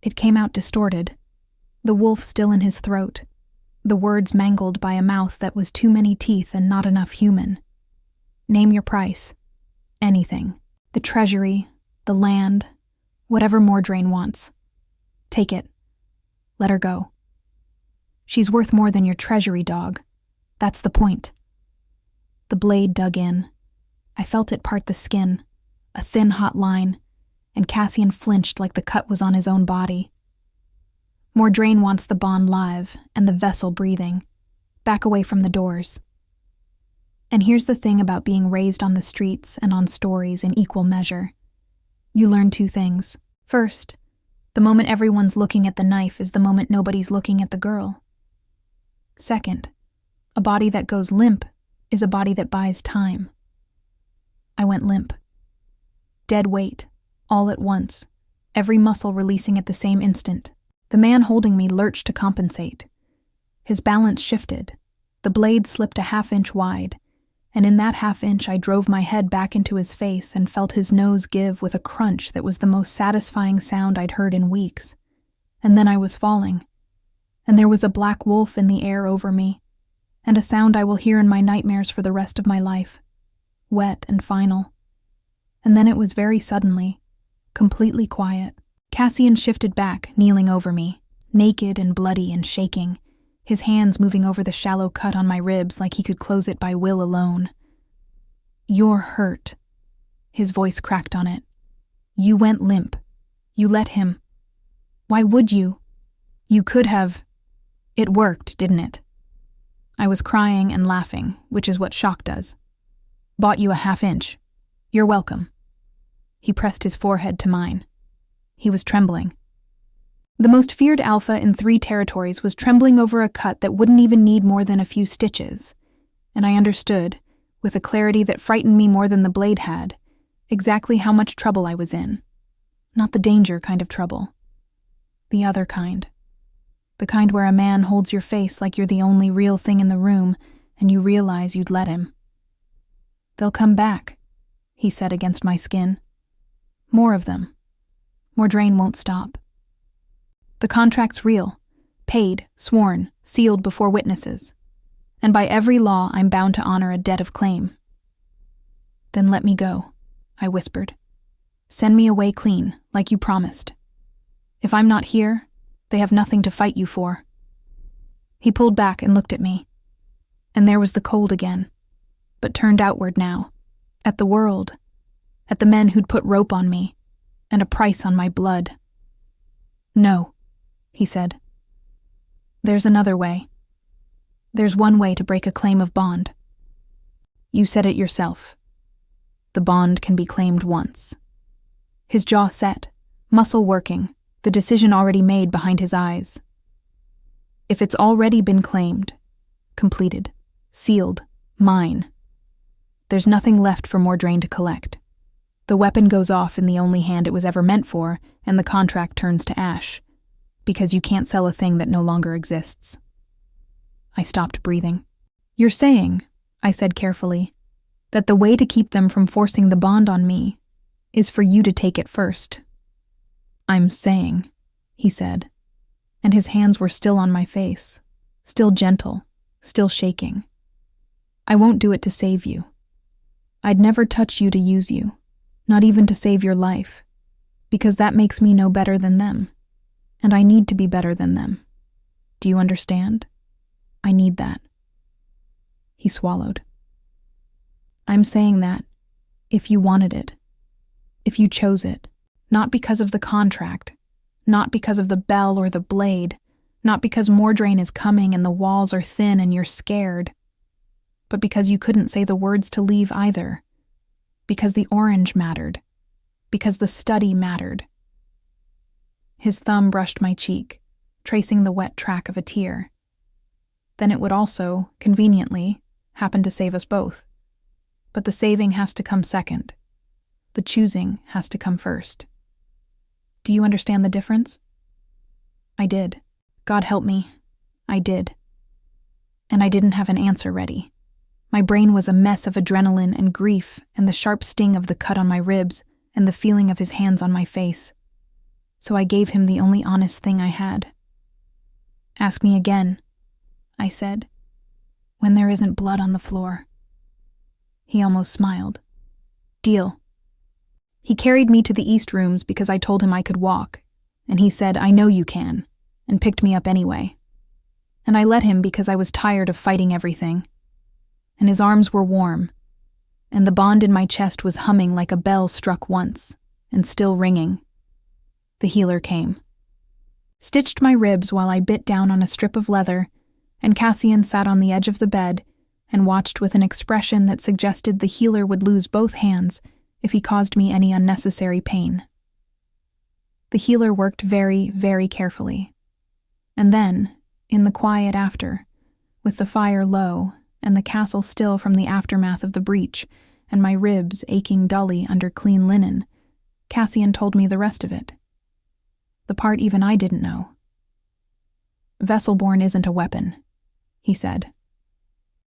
It came out distorted, the wolf still in his throat, the words mangled by a mouth that was too many teeth and not enough human. "Name your price. Anything. The treasury, the land, whatever Mordrain wants. Take it. Let her go. She's worth more than your treasury, dog. That's the point." The blade dug in. I felt it part the skin, a thin hot line, and Cassian flinched like the cut was on his own body. Mordrain wants the bond live and the vessel breathing. Back away from the doors. And here's the thing about being raised on the streets and on stories in equal measure. You learn 2 things. First, the moment everyone's looking at the knife is the moment nobody's looking at the girl. Second, a body that goes limp is a body that buys time. I went limp. Dead weight, all at once, every muscle releasing at the same instant. The man holding me lurched to compensate. His balance shifted. The blade slipped a 1/2 inch wide, and in that 1/2 inch I drove my head back into his face and felt his nose give with a crunch that was the most satisfying sound I'd heard in weeks. And then I was falling. And there was a black wolf in the air over me, and a sound I will hear in my nightmares for the rest of my life. Wet and final. And then it was very suddenly, completely quiet. Cassian shifted back, kneeling over me, naked and bloody and shaking, his hands moving over the shallow cut on my ribs like he could close it by will alone. "You're hurt." His voice cracked on it. "You went limp. You let him. Why would you? You could have. It worked, didn't it?" I was crying and laughing, which is what shock does. "Bought you a 1/2 inch. You're welcome." He pressed his forehead to mine. He was trembling. The most feared alpha in 3 territories was trembling over a cut that wouldn't even need more than a few stitches, and I understood, with a clarity that frightened me more than the blade had, exactly how much trouble I was in. Not the danger kind of trouble. The other kind. The kind where a man holds your face like you're the only real thing in the room, and you realize you'd let him. "They'll come back," he said against my skin. "More of them. Mordrain won't stop. The contract's real, paid, sworn, sealed before witnesses, and by every law I'm bound to honor a debt of claim." "Then let me go," I whispered. "Send me away clean, like you promised. If I'm not here, they have nothing to fight you for." He pulled back and looked at me. And there was the cold again, but turned outward now, at the world, at the men who'd put rope on me, and a price on my blood. "No," he said. "There's another way. There's one way to break a claim of bond. You said it yourself. The bond can be claimed once." His jaw set, muscle working, the decision already made behind his eyes. If it's already been claimed, completed, sealed, mine, there's nothing left for Mordrain to collect. The weapon goes off in the only hand it was ever meant for, and the contract turns to ash, because you can't sell a thing that no longer exists. I stopped breathing. "You're saying," I said carefully, "that the way to keep them from forcing the bond on me is for you to take it first." "I'm saying," he said, and his hands were still on my face, still gentle, still shaking. "I won't do it to save you. I'd never touch you to use you, not even to save your life, because that makes me no better than them, and I need to be better than them. Do you understand? I need that." He swallowed. "I'm saying that, if you wanted it, if you chose it, not because of the contract, not because of the bell or the blade, not because Mordrain is coming and the walls are thin and you're scared, but because you couldn't say the words to leave either, because the orange mattered, because the study mattered." His thumb brushed my cheek, tracing the wet track of a tear. Then it would also, conveniently, happen to save us both. But the saving has to come second. The choosing has to come first. Do you understand the difference? I did. God help me. I did. And I didn't have an answer ready. My brain was a mess of adrenaline and grief and the sharp sting of the cut on my ribs and the feeling of his hands on my face. So I gave him the only honest thing I had. "Ask me again," I said, "when there isn't blood on the floor." He almost smiled. "Deal." He carried me to the East Rooms because I told him I could walk, and he said, "I know you can," and picked me up anyway. And I let him because I was tired of fighting everything. And his arms were warm, and the bond in my chest was humming like a bell struck once, and still ringing. The healer came. Stitched my ribs while I bit down on a strip of leather, and Cassian sat on the edge of the bed and watched with an expression that suggested the healer would lose both hands if he caused me any unnecessary pain. The healer worked very, very carefully. And then, in the quiet after, with the fire low and the castle still from the aftermath of the breach and my ribs aching dully under clean linen, Cassian told me the rest of it. The part even I didn't know. "Vesselborn isn't a weapon," he said.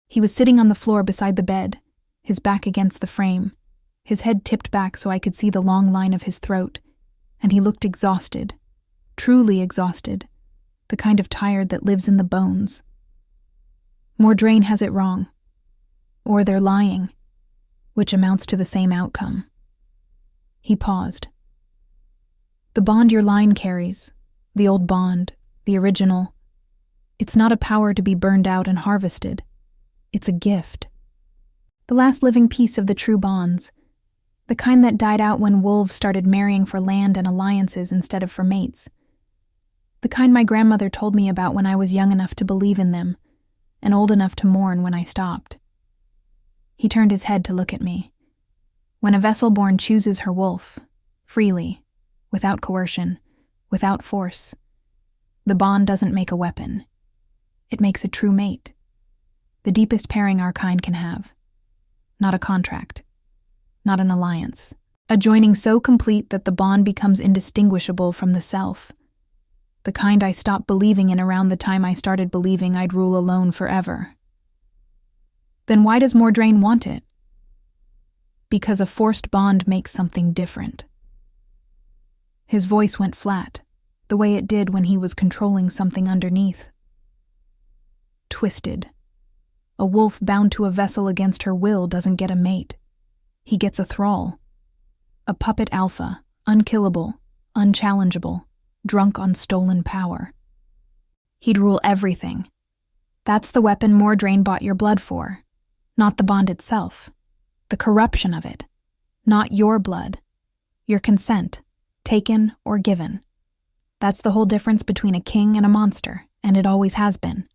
He was sitting on the floor beside the bed, his back against the frame, his head tipped back so I could see the long line of his throat, and he looked exhausted, truly exhausted, the kind of tired that lives in the bones. "Mordrain has it wrong. Or they're lying, which amounts to the same outcome." He paused. "The bond your line carries, the old bond, the original, it's not a power to be burned out and harvested. It's a gift. The last living piece of the true bonds, the kind that died out when wolves started marrying for land and alliances instead of for mates. The kind my grandmother told me about when I was young enough to believe in them, and old enough to mourn when I stopped." He turned his head to look at me. "When a Vesselborn chooses her wolf, freely, without coercion, without force, the bond doesn't make a weapon. It makes a true mate. The deepest pairing our kind can have. Not a contract. Not an alliance. A joining so complete that the bond becomes indistinguishable from the self. The kind I stopped believing in around the time I started believing I'd rule alone forever." "Then why does Mordrain want it?" "Because a forced bond makes something different." His voice went flat, the way it did when he was controlling something underneath. "Twisted. A wolf bound to a vessel against her will doesn't get a mate. He gets a thrall. A puppet alpha, unkillable, unchallengeable, drunk on stolen power. He'd rule everything, That's the weapon Mordrain bought your blood for, not the bond itself. The corruption of it, not your blood. Your consent, taken or given. That's the whole difference between a king and a monster, and it always has been.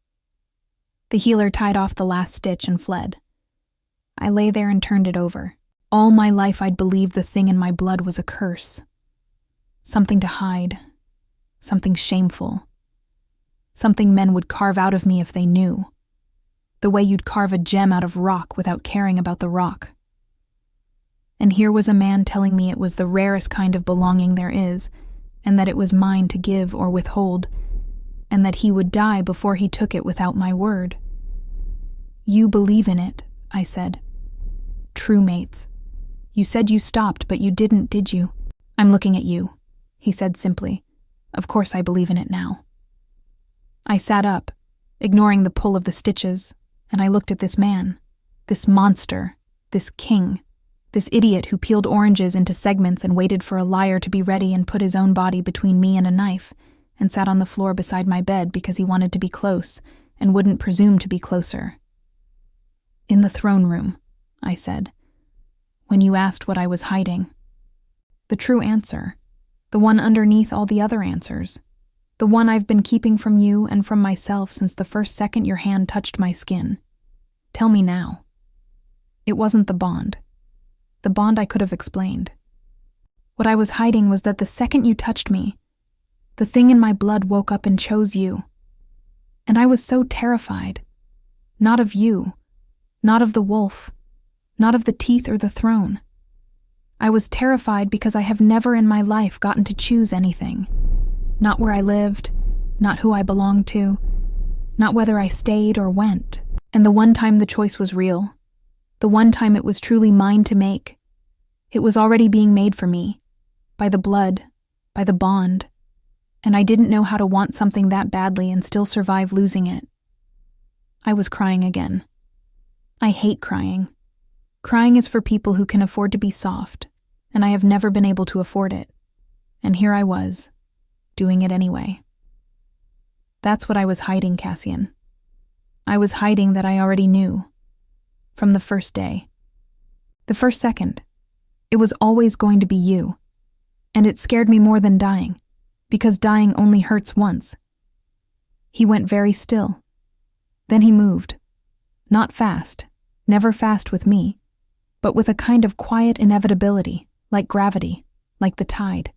The healer tied off the last stitch and fled. I lay there and turned it over. All my life I'd believed the thing in my blood was a curse. Something to hide. Something shameful. Something men would carve out of me if they knew. The way you'd carve a gem out of rock without caring about the rock. And here was a man telling me it was the rarest kind of belonging there is, and that it was mine to give or withhold, and that he would die before he took it without my word. You believe in it, I said. True mates. You said you stopped, but you didn't, did you? I'm looking at you, he said simply. Of course I believe in it now. I sat up, ignoring the pull of the stitches, and I looked at this man, this monster, this king, this idiot who peeled oranges into segments and waited for a liar to be ready and put his own body between me and a knife, and sat on the floor beside my bed because he wanted to be close and wouldn't presume to be closer. In the throne room, I said, when you asked what I was hiding. The true answer, the one underneath all the other answers, the one I've been keeping from you and from myself since the first second your hand touched my skin. Tell me now. It wasn't the bond. The bond I could have explained. What I was hiding was that the second you touched me, the thing in my blood woke up and chose you. And I was so terrified. Not of you, not of the wolf, not of the teeth or the throne. I was terrified because I have never in my life gotten to choose anything. Not where I lived, not who I belonged to, not whether I stayed or went. And the one time the choice was real, the one time it was truly mine to make, it was already being made for me, by the blood, by the bond, and I didn't know how to want something that badly and still survive losing it. I was crying again. I hate crying. Crying is for people who can afford to be soft, and I have never been able to afford it. And here I was, doing it anyway. That's what I was hiding, Cassian. I was hiding that I already knew. From the first day. The first second. It was always going to be you. And it scared me more than dying, because dying only hurts once. He went very still. Then he moved. Not fast, never fast with me, but with a kind of quiet inevitability, like gravity, like the tide.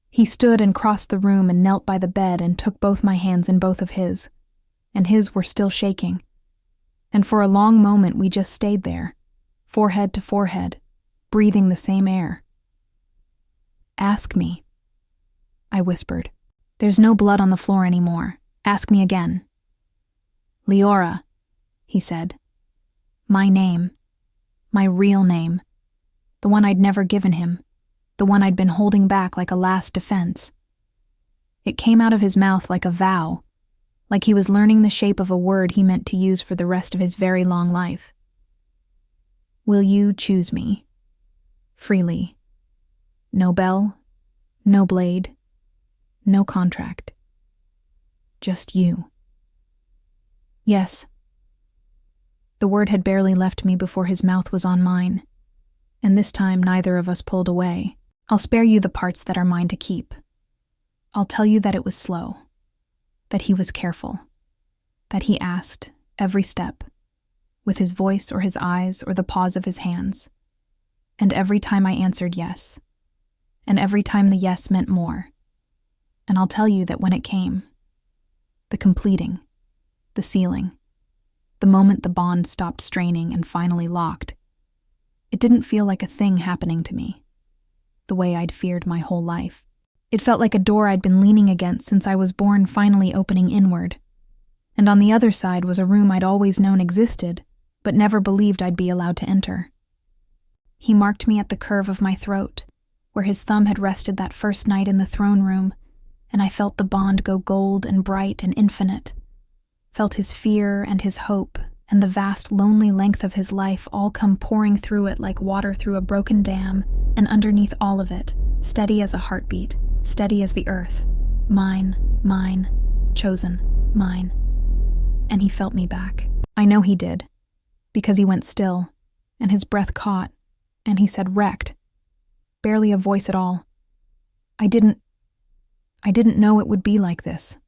He stood and crossed the room and knelt by the bed and took both my hands in both of his, and his were still shaking. And for a long moment we just stayed there, forehead to forehead, breathing the same air. Ask me, I whispered. There's no blood on the floor anymore. Ask me again. Leora, he said. My name. My real name. The one I'd never given him. The one I'd been holding back like a last defense. It came out of his mouth like a vow, like he was learning the shape of a word he meant to use for the rest of his very long life. Will you choose me? Freely. No bell, no blade, no contract. Just you. Yes. The word had barely left me before his mouth was on mine, and this time neither of us pulled away. I'll spare you the parts that are mine to keep. I'll tell you that it was slow, that he was careful, that he asked, every step, with his voice or his eyes or the pause of his hands. And every time I answered yes, and every time the yes meant more. And I'll tell you that when it came, the completing, the sealing, the moment the bond stopped straining and finally locked, it didn't feel like a thing happening to me, the way I'd feared my whole life. It felt like a door I'd been leaning against since I was born finally opening inward. And on the other side was a room I'd always known existed, but never believed I'd be allowed to enter. He marked me at the curve of my throat, where his thumb had rested that first night in the throne room, and I felt the bond go gold and bright and infinite. Felt his fear and his hope and the vast lonely length of his life all come pouring through it like water through a broken dam, and underneath all of it, steady as a heartbeat, steady as the earth, mine, chosen, mine. and he felt me back. I know he did, because he went still, and his breath caught, and he said wrecked. Barely a voice at all. I didn't know it would be like this.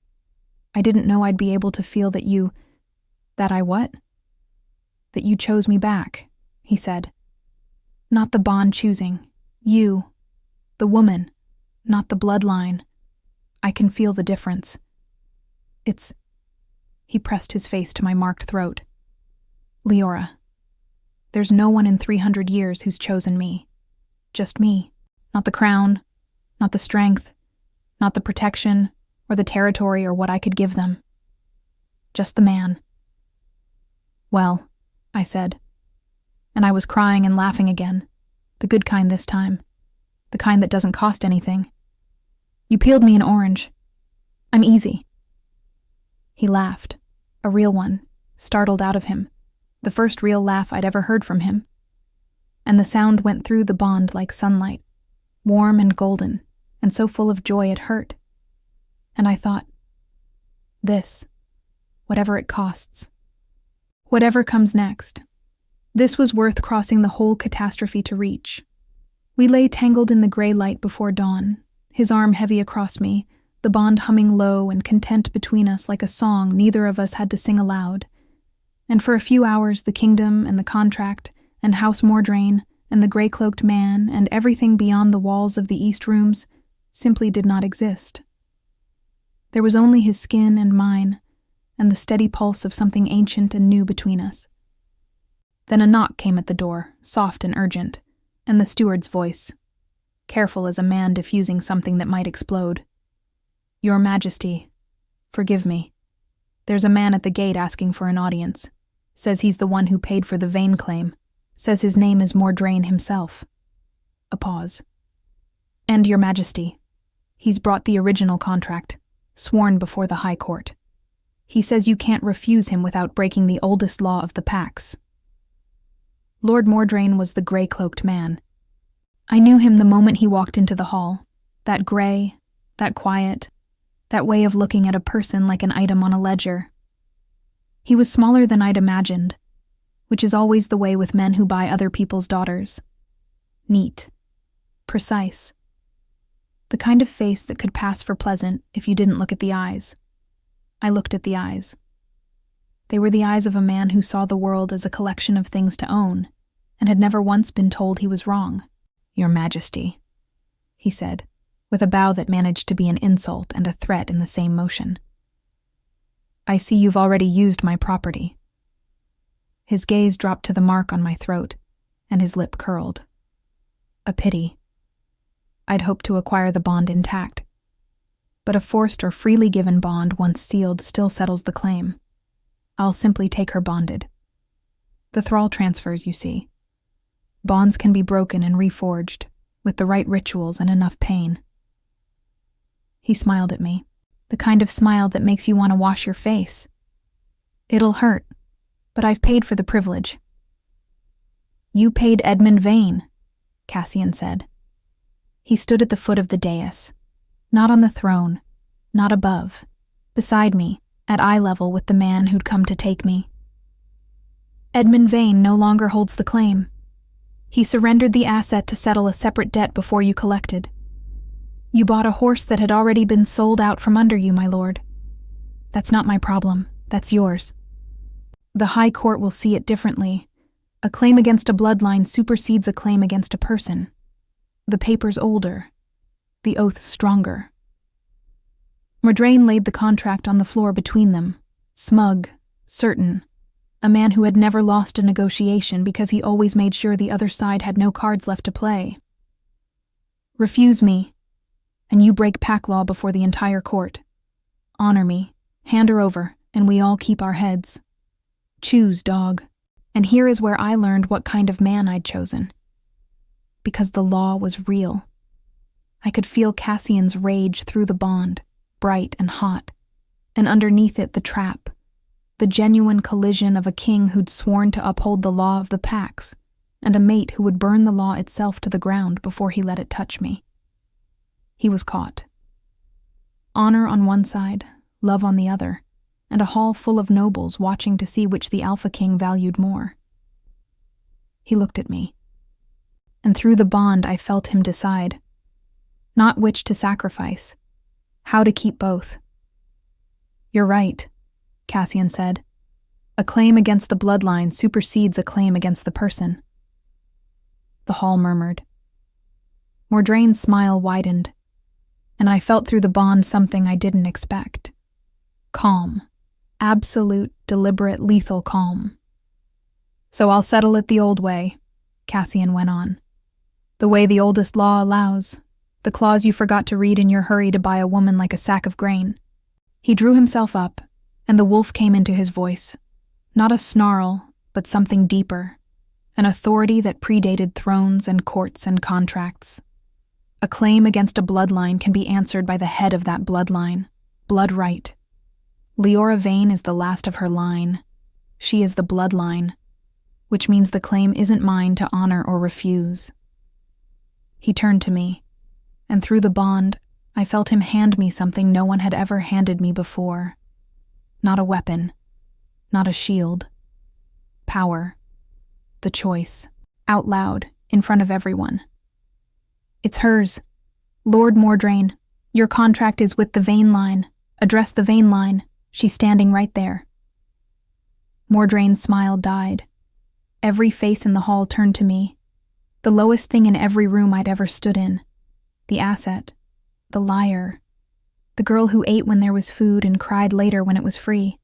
I didn't know I'd be able to feel that you chose me back, he said. Not the bond choosing. You, the woman, not the bloodline. I can feel the difference. He pressed his face to my marked throat. Leora, there's no one in 300 years who's chosen me. Just me. Not the crown, not the strength, not the protection, or the territory or what I could give them. Just the man. Well, I said, and I was crying and laughing again, the good kind this time, the kind that doesn't cost anything. You peeled me an orange. I'm easy. He laughed, a real one, startled out of him, the first real laugh I'd ever heard from him. And the sound went through the bond like sunlight, warm and golden, and so full of joy it hurt. And I thought, this, whatever it costs, whatever comes next, this was worth crossing the whole catastrophe to reach. We lay tangled in the gray light before dawn, his arm heavy across me, the bond humming low and content between us like a song neither of us had to sing aloud. And for a few hours the kingdom and the contract and House Mordrain and the gray-cloaked man and everything beyond the walls of the east rooms simply did not exist. There was only his skin and mine, and the steady pulse of something ancient and new between us. Then a knock came at the door, soft and urgent, and the steward's voice, careful as a man diffusing something that might explode. Your Majesty, forgive me. There's a man at the gate asking for an audience. Says he's the one who paid for the Vane claim. Says his name is Mordrain himself. A pause. And Your Majesty, he's brought the original contract, sworn before the High Court. He says you can't refuse him without breaking the oldest law of the Pax. Lord Mordrain was the gray-cloaked man. I knew him the moment he walked into the hall. That gray, that quiet, that way of looking at a person like an item on a ledger. He was smaller than I'd imagined, which is always the way with men who buy other people's daughters. Neat. Precise. The kind of face that could pass for pleasant if you didn't look at the eyes. I looked at the eyes. They were the eyes of a man who saw the world as a collection of things to own, and had never once been told he was wrong. Your Majesty, he said, with a bow that managed to be an insult and a threat in the same motion. I see you've already used my property. His gaze dropped to the mark on my throat, and his lip curled. A pity. I'd hoped to acquire the bond intact. But a forced or freely given bond once sealed still settles the claim. I'll simply take her bonded. The thrall transfers, you see. Bonds can be broken and reforged, with the right rituals and enough pain. He smiled at me, the kind of smile that makes you want to wash your face. It'll hurt, but I've paid for the privilege. You paid Edmund Vane, Cassian said. He stood at the foot of the dais, not on the throne, not above, beside me, at eye level with the man who'd come to take me. Edmund Vane no longer holds the claim. He surrendered the asset to settle a separate debt before you collected. You bought a horse that had already been sold out from under you, my lord. That's not my problem, that's yours. The High Court will see it differently. A claim against a bloodline supersedes a claim against a person. The paper's older, the oath stronger. Mordrain laid the contract on the floor between them, smug, certain, a man who had never lost a negotiation because he always made sure the other side had no cards left to play. Refuse me, and you break pack law before the entire court. Honor me, hand her over, and we all keep our heads. Choose, dog. And here is where I learned what kind of man I'd chosen. Because the law was real. I could feel Cassian's rage through the bond, bright and hot, and underneath it the trap, the genuine collision of a king who'd sworn to uphold the law of the Pax, and a mate who would burn the law itself to the ground before he let it touch me. He was caught. Honor on one side, love on the other, and a hall full of nobles watching to see which the Alpha King valued more. He looked at me, and through the bond I felt him decide, not which to sacrifice, how to keep both. "You're right," Cassian said. "A claim against the bloodline supersedes a claim against the person." The hall murmured. Mordraine's smile widened, and I felt through the bond something I didn't expect. Calm. Absolute, deliberate, lethal calm. "So I'll settle it the old way," Cassian went on. "The way the oldest law allows, the clause you forgot to read in your hurry to buy a woman like a sack of grain." He drew himself up, and the wolf came into his voice. Not a snarl, but something deeper, an authority that predated thrones and courts and contracts. A claim against a bloodline can be answered by the head of that bloodline, blood right. Leora Vane is the last of her line. She is the bloodline, which means the claim isn't mine to honor or refuse. He turned to me, and through the bond, I felt him hand me something no one had ever handed me before. Not a weapon, not a shield. Power. The choice. Out loud, in front of everyone. "It's hers. Lord Mordraine, your contract is with the Vane line. Address the Vane line. She's standing right there." Mordraine's smile died. Every face in the hall turned to me. The lowest thing in every room I'd ever stood in. The asset. The liar. The girl who ate when there was food and cried later when it was free.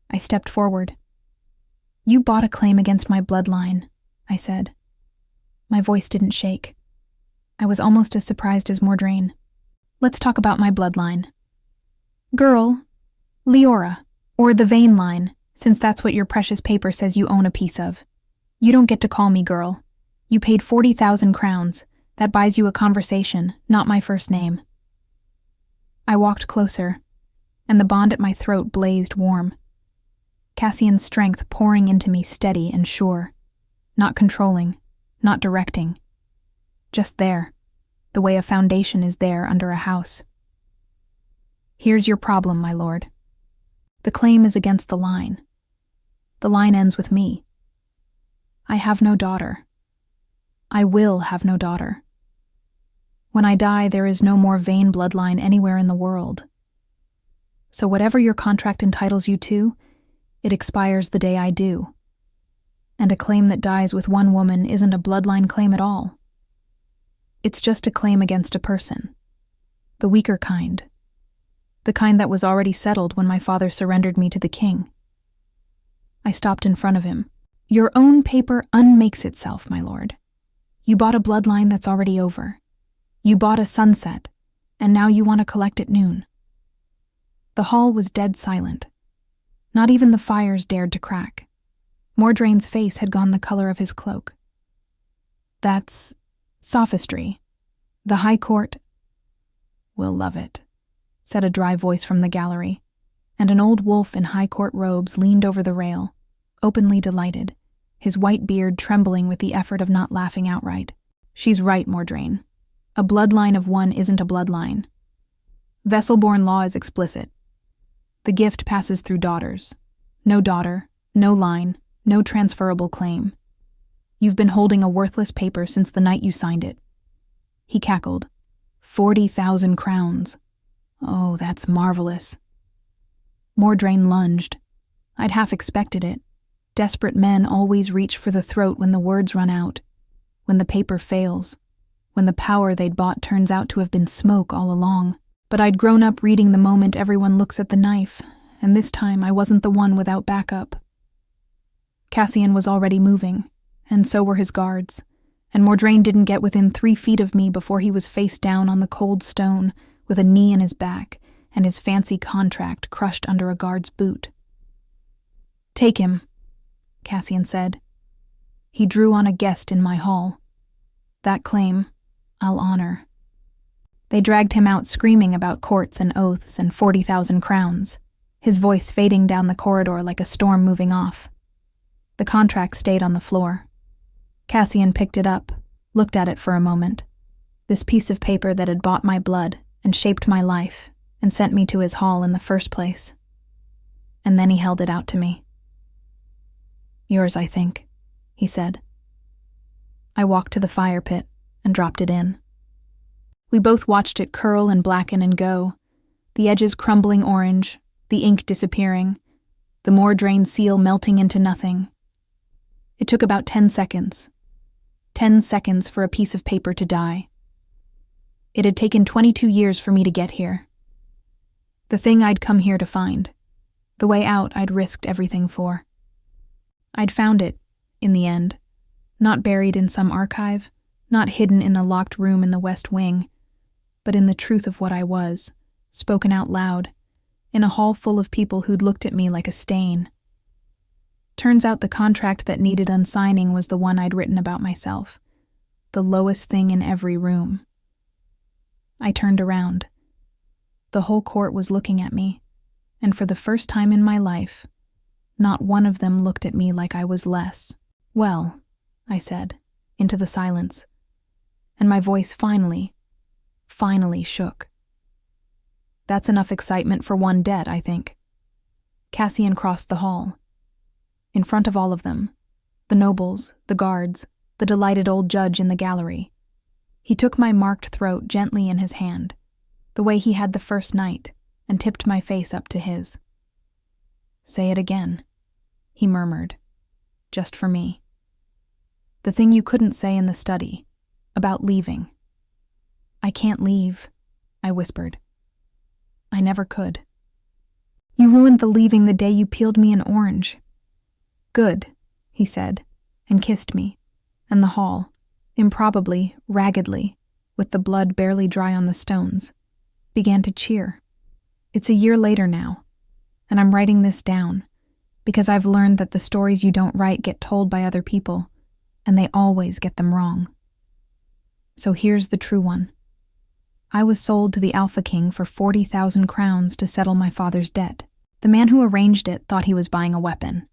I stepped forward. "You bought a claim against my bloodline," I said. My voice didn't shake. I was almost as surprised as Mordraine. "Let's talk about my bloodline. Girl, Leora, or the Vane line, since that's what your precious paper says you own a piece of. You don't get to call me girl. You paid 40,000 crowns. That buys you a conversation, not my first name." I walked closer, and the bond at my throat blazed warm. Cassian's strength pouring into me steady and sure, not controlling, not directing. Just there, the way a foundation is there under a house. "Here's your problem, my lord. The claim is against the line. The line ends with me. I have no daughter. I will have no daughter. When I die, there is no more Vane bloodline anywhere in the world. So whatever your contract entitles you to, it expires the day I do. And a claim that dies with one woman isn't a bloodline claim at all. It's just a claim against a person. The weaker kind. The kind that was already settled when my father surrendered me to the king." I stopped in front of him. "Your own paper unmakes itself, my lord. You bought a bloodline that's already over. You bought a sunset, and now you want to collect at noon." The hall was dead silent. Not even the fires dared to crack. Mordraine's face had gone the color of his cloak. "That's sophistry. The High Court—" "Will love it," said a dry voice from the gallery, and an old wolf in High Court robes leaned over the rail, openly delighted, his white beard trembling with the effort of not laughing outright. "She's right, Mordraine. A bloodline of one isn't a bloodline. Vesselborn law is explicit. The gift passes through daughters. No daughter, no line, no transferable claim. You've been holding a worthless paper since the night you signed it." He cackled. 40,000 crowns. Oh, that's marvelous. Mordraine lunged. I'd half expected it. Desperate men always reach for the throat when the words run out, when the paper fails, when the power they'd bought turns out to have been smoke all along. But I'd grown up reading the moment everyone looks at the knife, and this time I wasn't the one without backup. Cassian was already moving, and so were his guards, and Mordraine didn't get within 3 feet of me before he was face down on the cold stone with a knee in his back and his fancy contract crushed under a guard's boot. "Take him," Cassian said. "He drew on a guest in my hall. That claim, I'll honor." They dragged him out screaming about courts and oaths and 40,000 crowns, his voice fading down the corridor like a storm moving off. The contract stayed on the floor. Cassian picked it up, looked at it for a moment. This piece of paper that had bought my blood and shaped my life and sent me to his hall in the first place. and then he held it out to me. "Yours, I think," he said. I walked to the fire pit and dropped it in. We both watched it curl and blacken and go, the edges crumbling orange, the ink disappearing, the Mordrain seal melting into nothing. It took about 10 seconds. 10 seconds for a piece of paper to die. It had taken 22 years for me to get here. The thing I'd come here to find. The way out I'd risked everything for. I'd found it, in the end, not buried in some archive, not hidden in a locked room in the West Wing, but in the truth of what I was, spoken out loud, in a hall full of people who'd looked at me like a stain. Turns out the contract that needed unsigning was the one I'd written about myself, the lowest thing in every room. I turned around. The whole court was looking at me, and for the first time in my life, not one of them looked at me like I was less. "Well," I said, into the silence, and my voice finally shook. "That's enough excitement for one dead, I think." Cassian crossed the hall. In front of all of them, the nobles, the guards, the delighted old judge in the gallery. He took my marked throat gently in his hand, the way he had the first night, and tipped my face up to his. "Say it again," he murmured, just for me. "The thing you couldn't say in the study, about leaving." "I can't leave," I whispered. "I never could." "You ruined the leaving the day you peeled me an orange." "Good," he said, and kissed me, and the hall, improbably, raggedly, with the blood barely dry on the stones, began to cheer. It's a year later now, and I'm writing this down, because I've learned that the stories you don't write get told by other people, and they always get them wrong. So here's the true one. I was sold to the Alpha King for 40,000 crowns to settle my father's debt. The man who arranged it thought he was buying a weapon.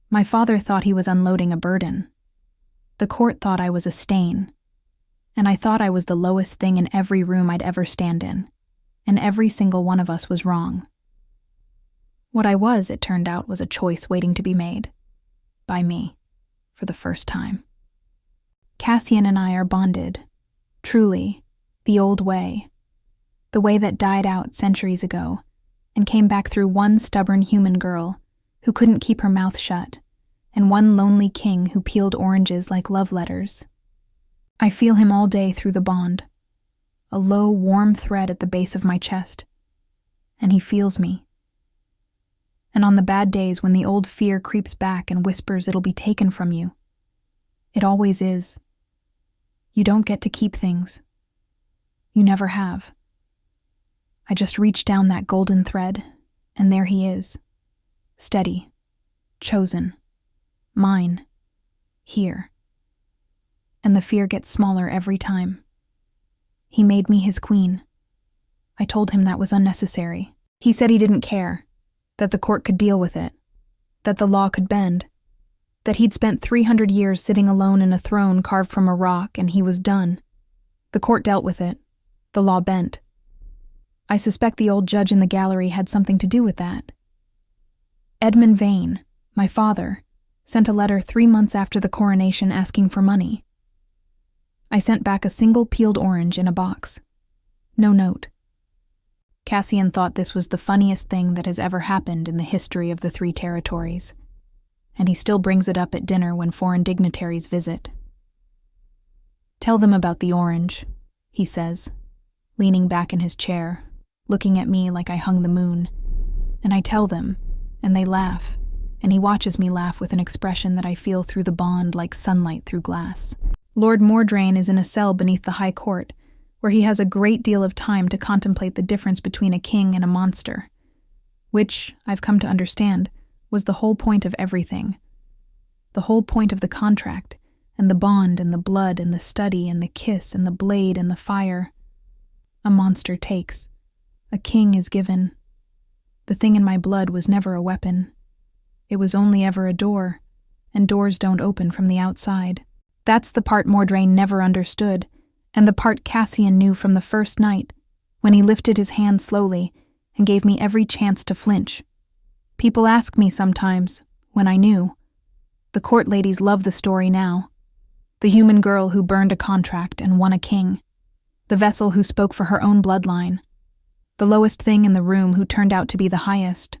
My father thought he was unloading a burden. The court thought I was a stain, and I thought I was the lowest thing in every room I'd ever stand in, and every single one of us was wrong. What I was, it turned out, was a choice waiting to be made. By me, for the first time. Cassian and I are bonded, truly, the old way, the way that died out centuries ago, and came back through one stubborn human girl who couldn't keep her mouth shut, and one lonely king who peeled oranges like love letters. I feel him all day through the bond, a low, warm thread at the base of my chest, and he feels me. And on the bad days when the old fear creeps back and whispers it'll be taken from you, it always is. You don't get to keep things. You never have. I just reach down that golden thread, and there he is. Steady. Chosen. Mine. Here. And the fear gets smaller every time. He made me his queen. I told him that was unnecessary. He said he didn't care, that the court could deal with it, that the law could bend, that he'd spent 300 years sitting alone in a throne carved from a rock and he was done. The court dealt with it. The law bent. I suspect the old judge in the gallery had something to do with that. Edmund Vane, my father, sent a letter 3 months after the coronation asking for money. I sent back a single peeled orange in a box. No note. Cassian thought this was the funniest thing that has ever happened in the history of the 3 territories, and he still brings it up at dinner when foreign dignitaries visit. "Tell them about the orange," he says, leaning back in his chair, looking at me like I hung the moon. And I tell them, and they laugh, and he watches me laugh with an expression that I feel through the bond like sunlight through glass. Lord Mordrain is in a cell beneath the High Court, where he has a great deal of time to contemplate the difference between a king and a monster, which, I've come to understand, was the whole point of everything. The whole point of the contract, and the bond, and the blood, and the study, and the kiss, and the blade, and the fire. A monster takes. A king is given. The thing in my blood was never a weapon. It was only ever a door, and doors don't open from the outside. That's the part Mordrain never understood, and the part Cassian knew from the first night, when he lifted his hand slowly and gave me every chance to flinch. People ask me sometimes, when I knew. The court ladies love the story now. The human girl who burned a contract and won a king. The vessel who spoke for her own bloodline. The lowest thing in the room who turned out to be the highest.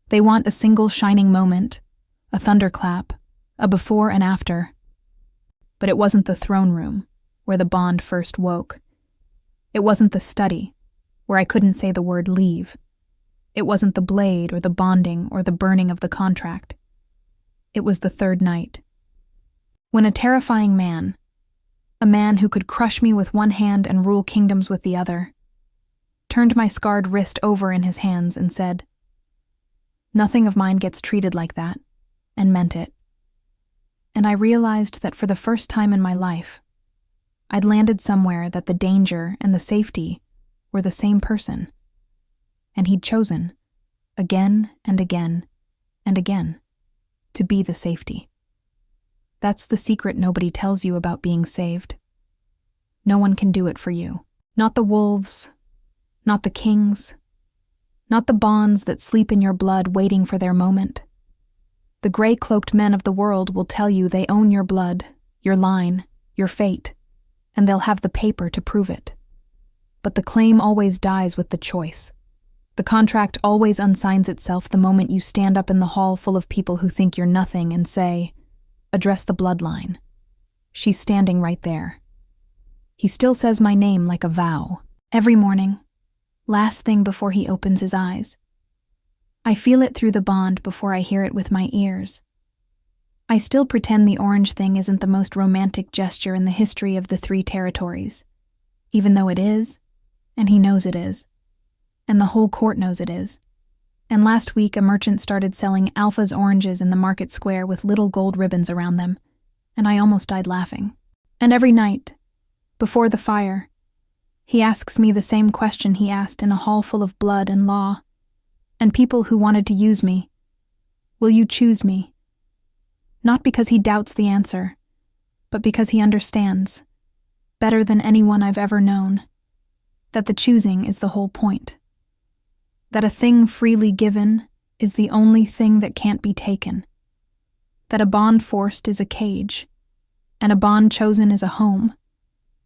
They want a single shining moment, a thunderclap, a before and after. But it wasn't the throne room, where the bond first woke. It wasn't the study, where I couldn't say the word leave. It wasn't the blade or the bonding or the burning of the contract. It was the third night. When a terrifying man, a man who could crush me with one hand and rule kingdoms with the other, turned my scarred wrist over in his hands and said, "Nothing of mine gets treated like that," and meant it. And I realized that for the first time in my life, I'd landed somewhere that the danger and the safety were the same person. And he'd chosen, again and again and again, to be the safety. That's the secret nobody tells you about being saved. No one can do it for you. Not the wolves, not the kings, not the bonds that sleep in your blood waiting for their moment. The gray-cloaked men of the world will tell you they own your blood, your line, your fate, and they'll have the paper to prove it. But the claim always dies with the choice. The contract always unsigns itself the moment you stand up in the hall full of people who think you're nothing and say, "Address the bloodline." She's standing right there. He still says my name like a vow. Every morning, last thing before he opens his eyes. I feel it through the bond before I hear it with my ears. I still pretend the orange thing isn't the most romantic gesture in the history of the 3 territories, even though it is, and he knows it is, and the whole court knows it is. And last week a merchant started selling Alpha's oranges in the market square with little gold ribbons around them, and I almost died laughing. And every night, before the fire, he asks me the same question he asked in a hall full of blood and law, and people who wanted to use me. Will you choose me? Not because he doubts the answer, but because he understands, better than anyone I've ever known, that the choosing is the whole point. That a thing freely given is the only thing that can't be taken. That a bond forced is a cage, and a bond chosen is a home,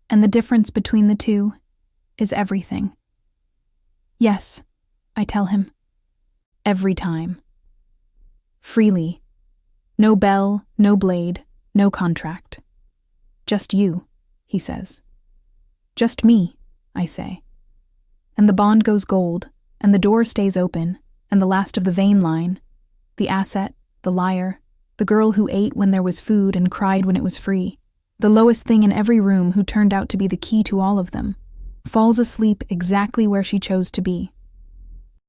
and the difference between the two is everything. Yes, I tell him. Every time. Freely. No bell, no blade, no contract. Just you, he says. Just me, I say. And the bond goes gold, and the door stays open, and the last of the vein line, the asset, the liar, the girl who ate when there was food and cried when it was free, the lowest thing in every room who turned out to be the key to all of them, falls asleep exactly where she chose to be.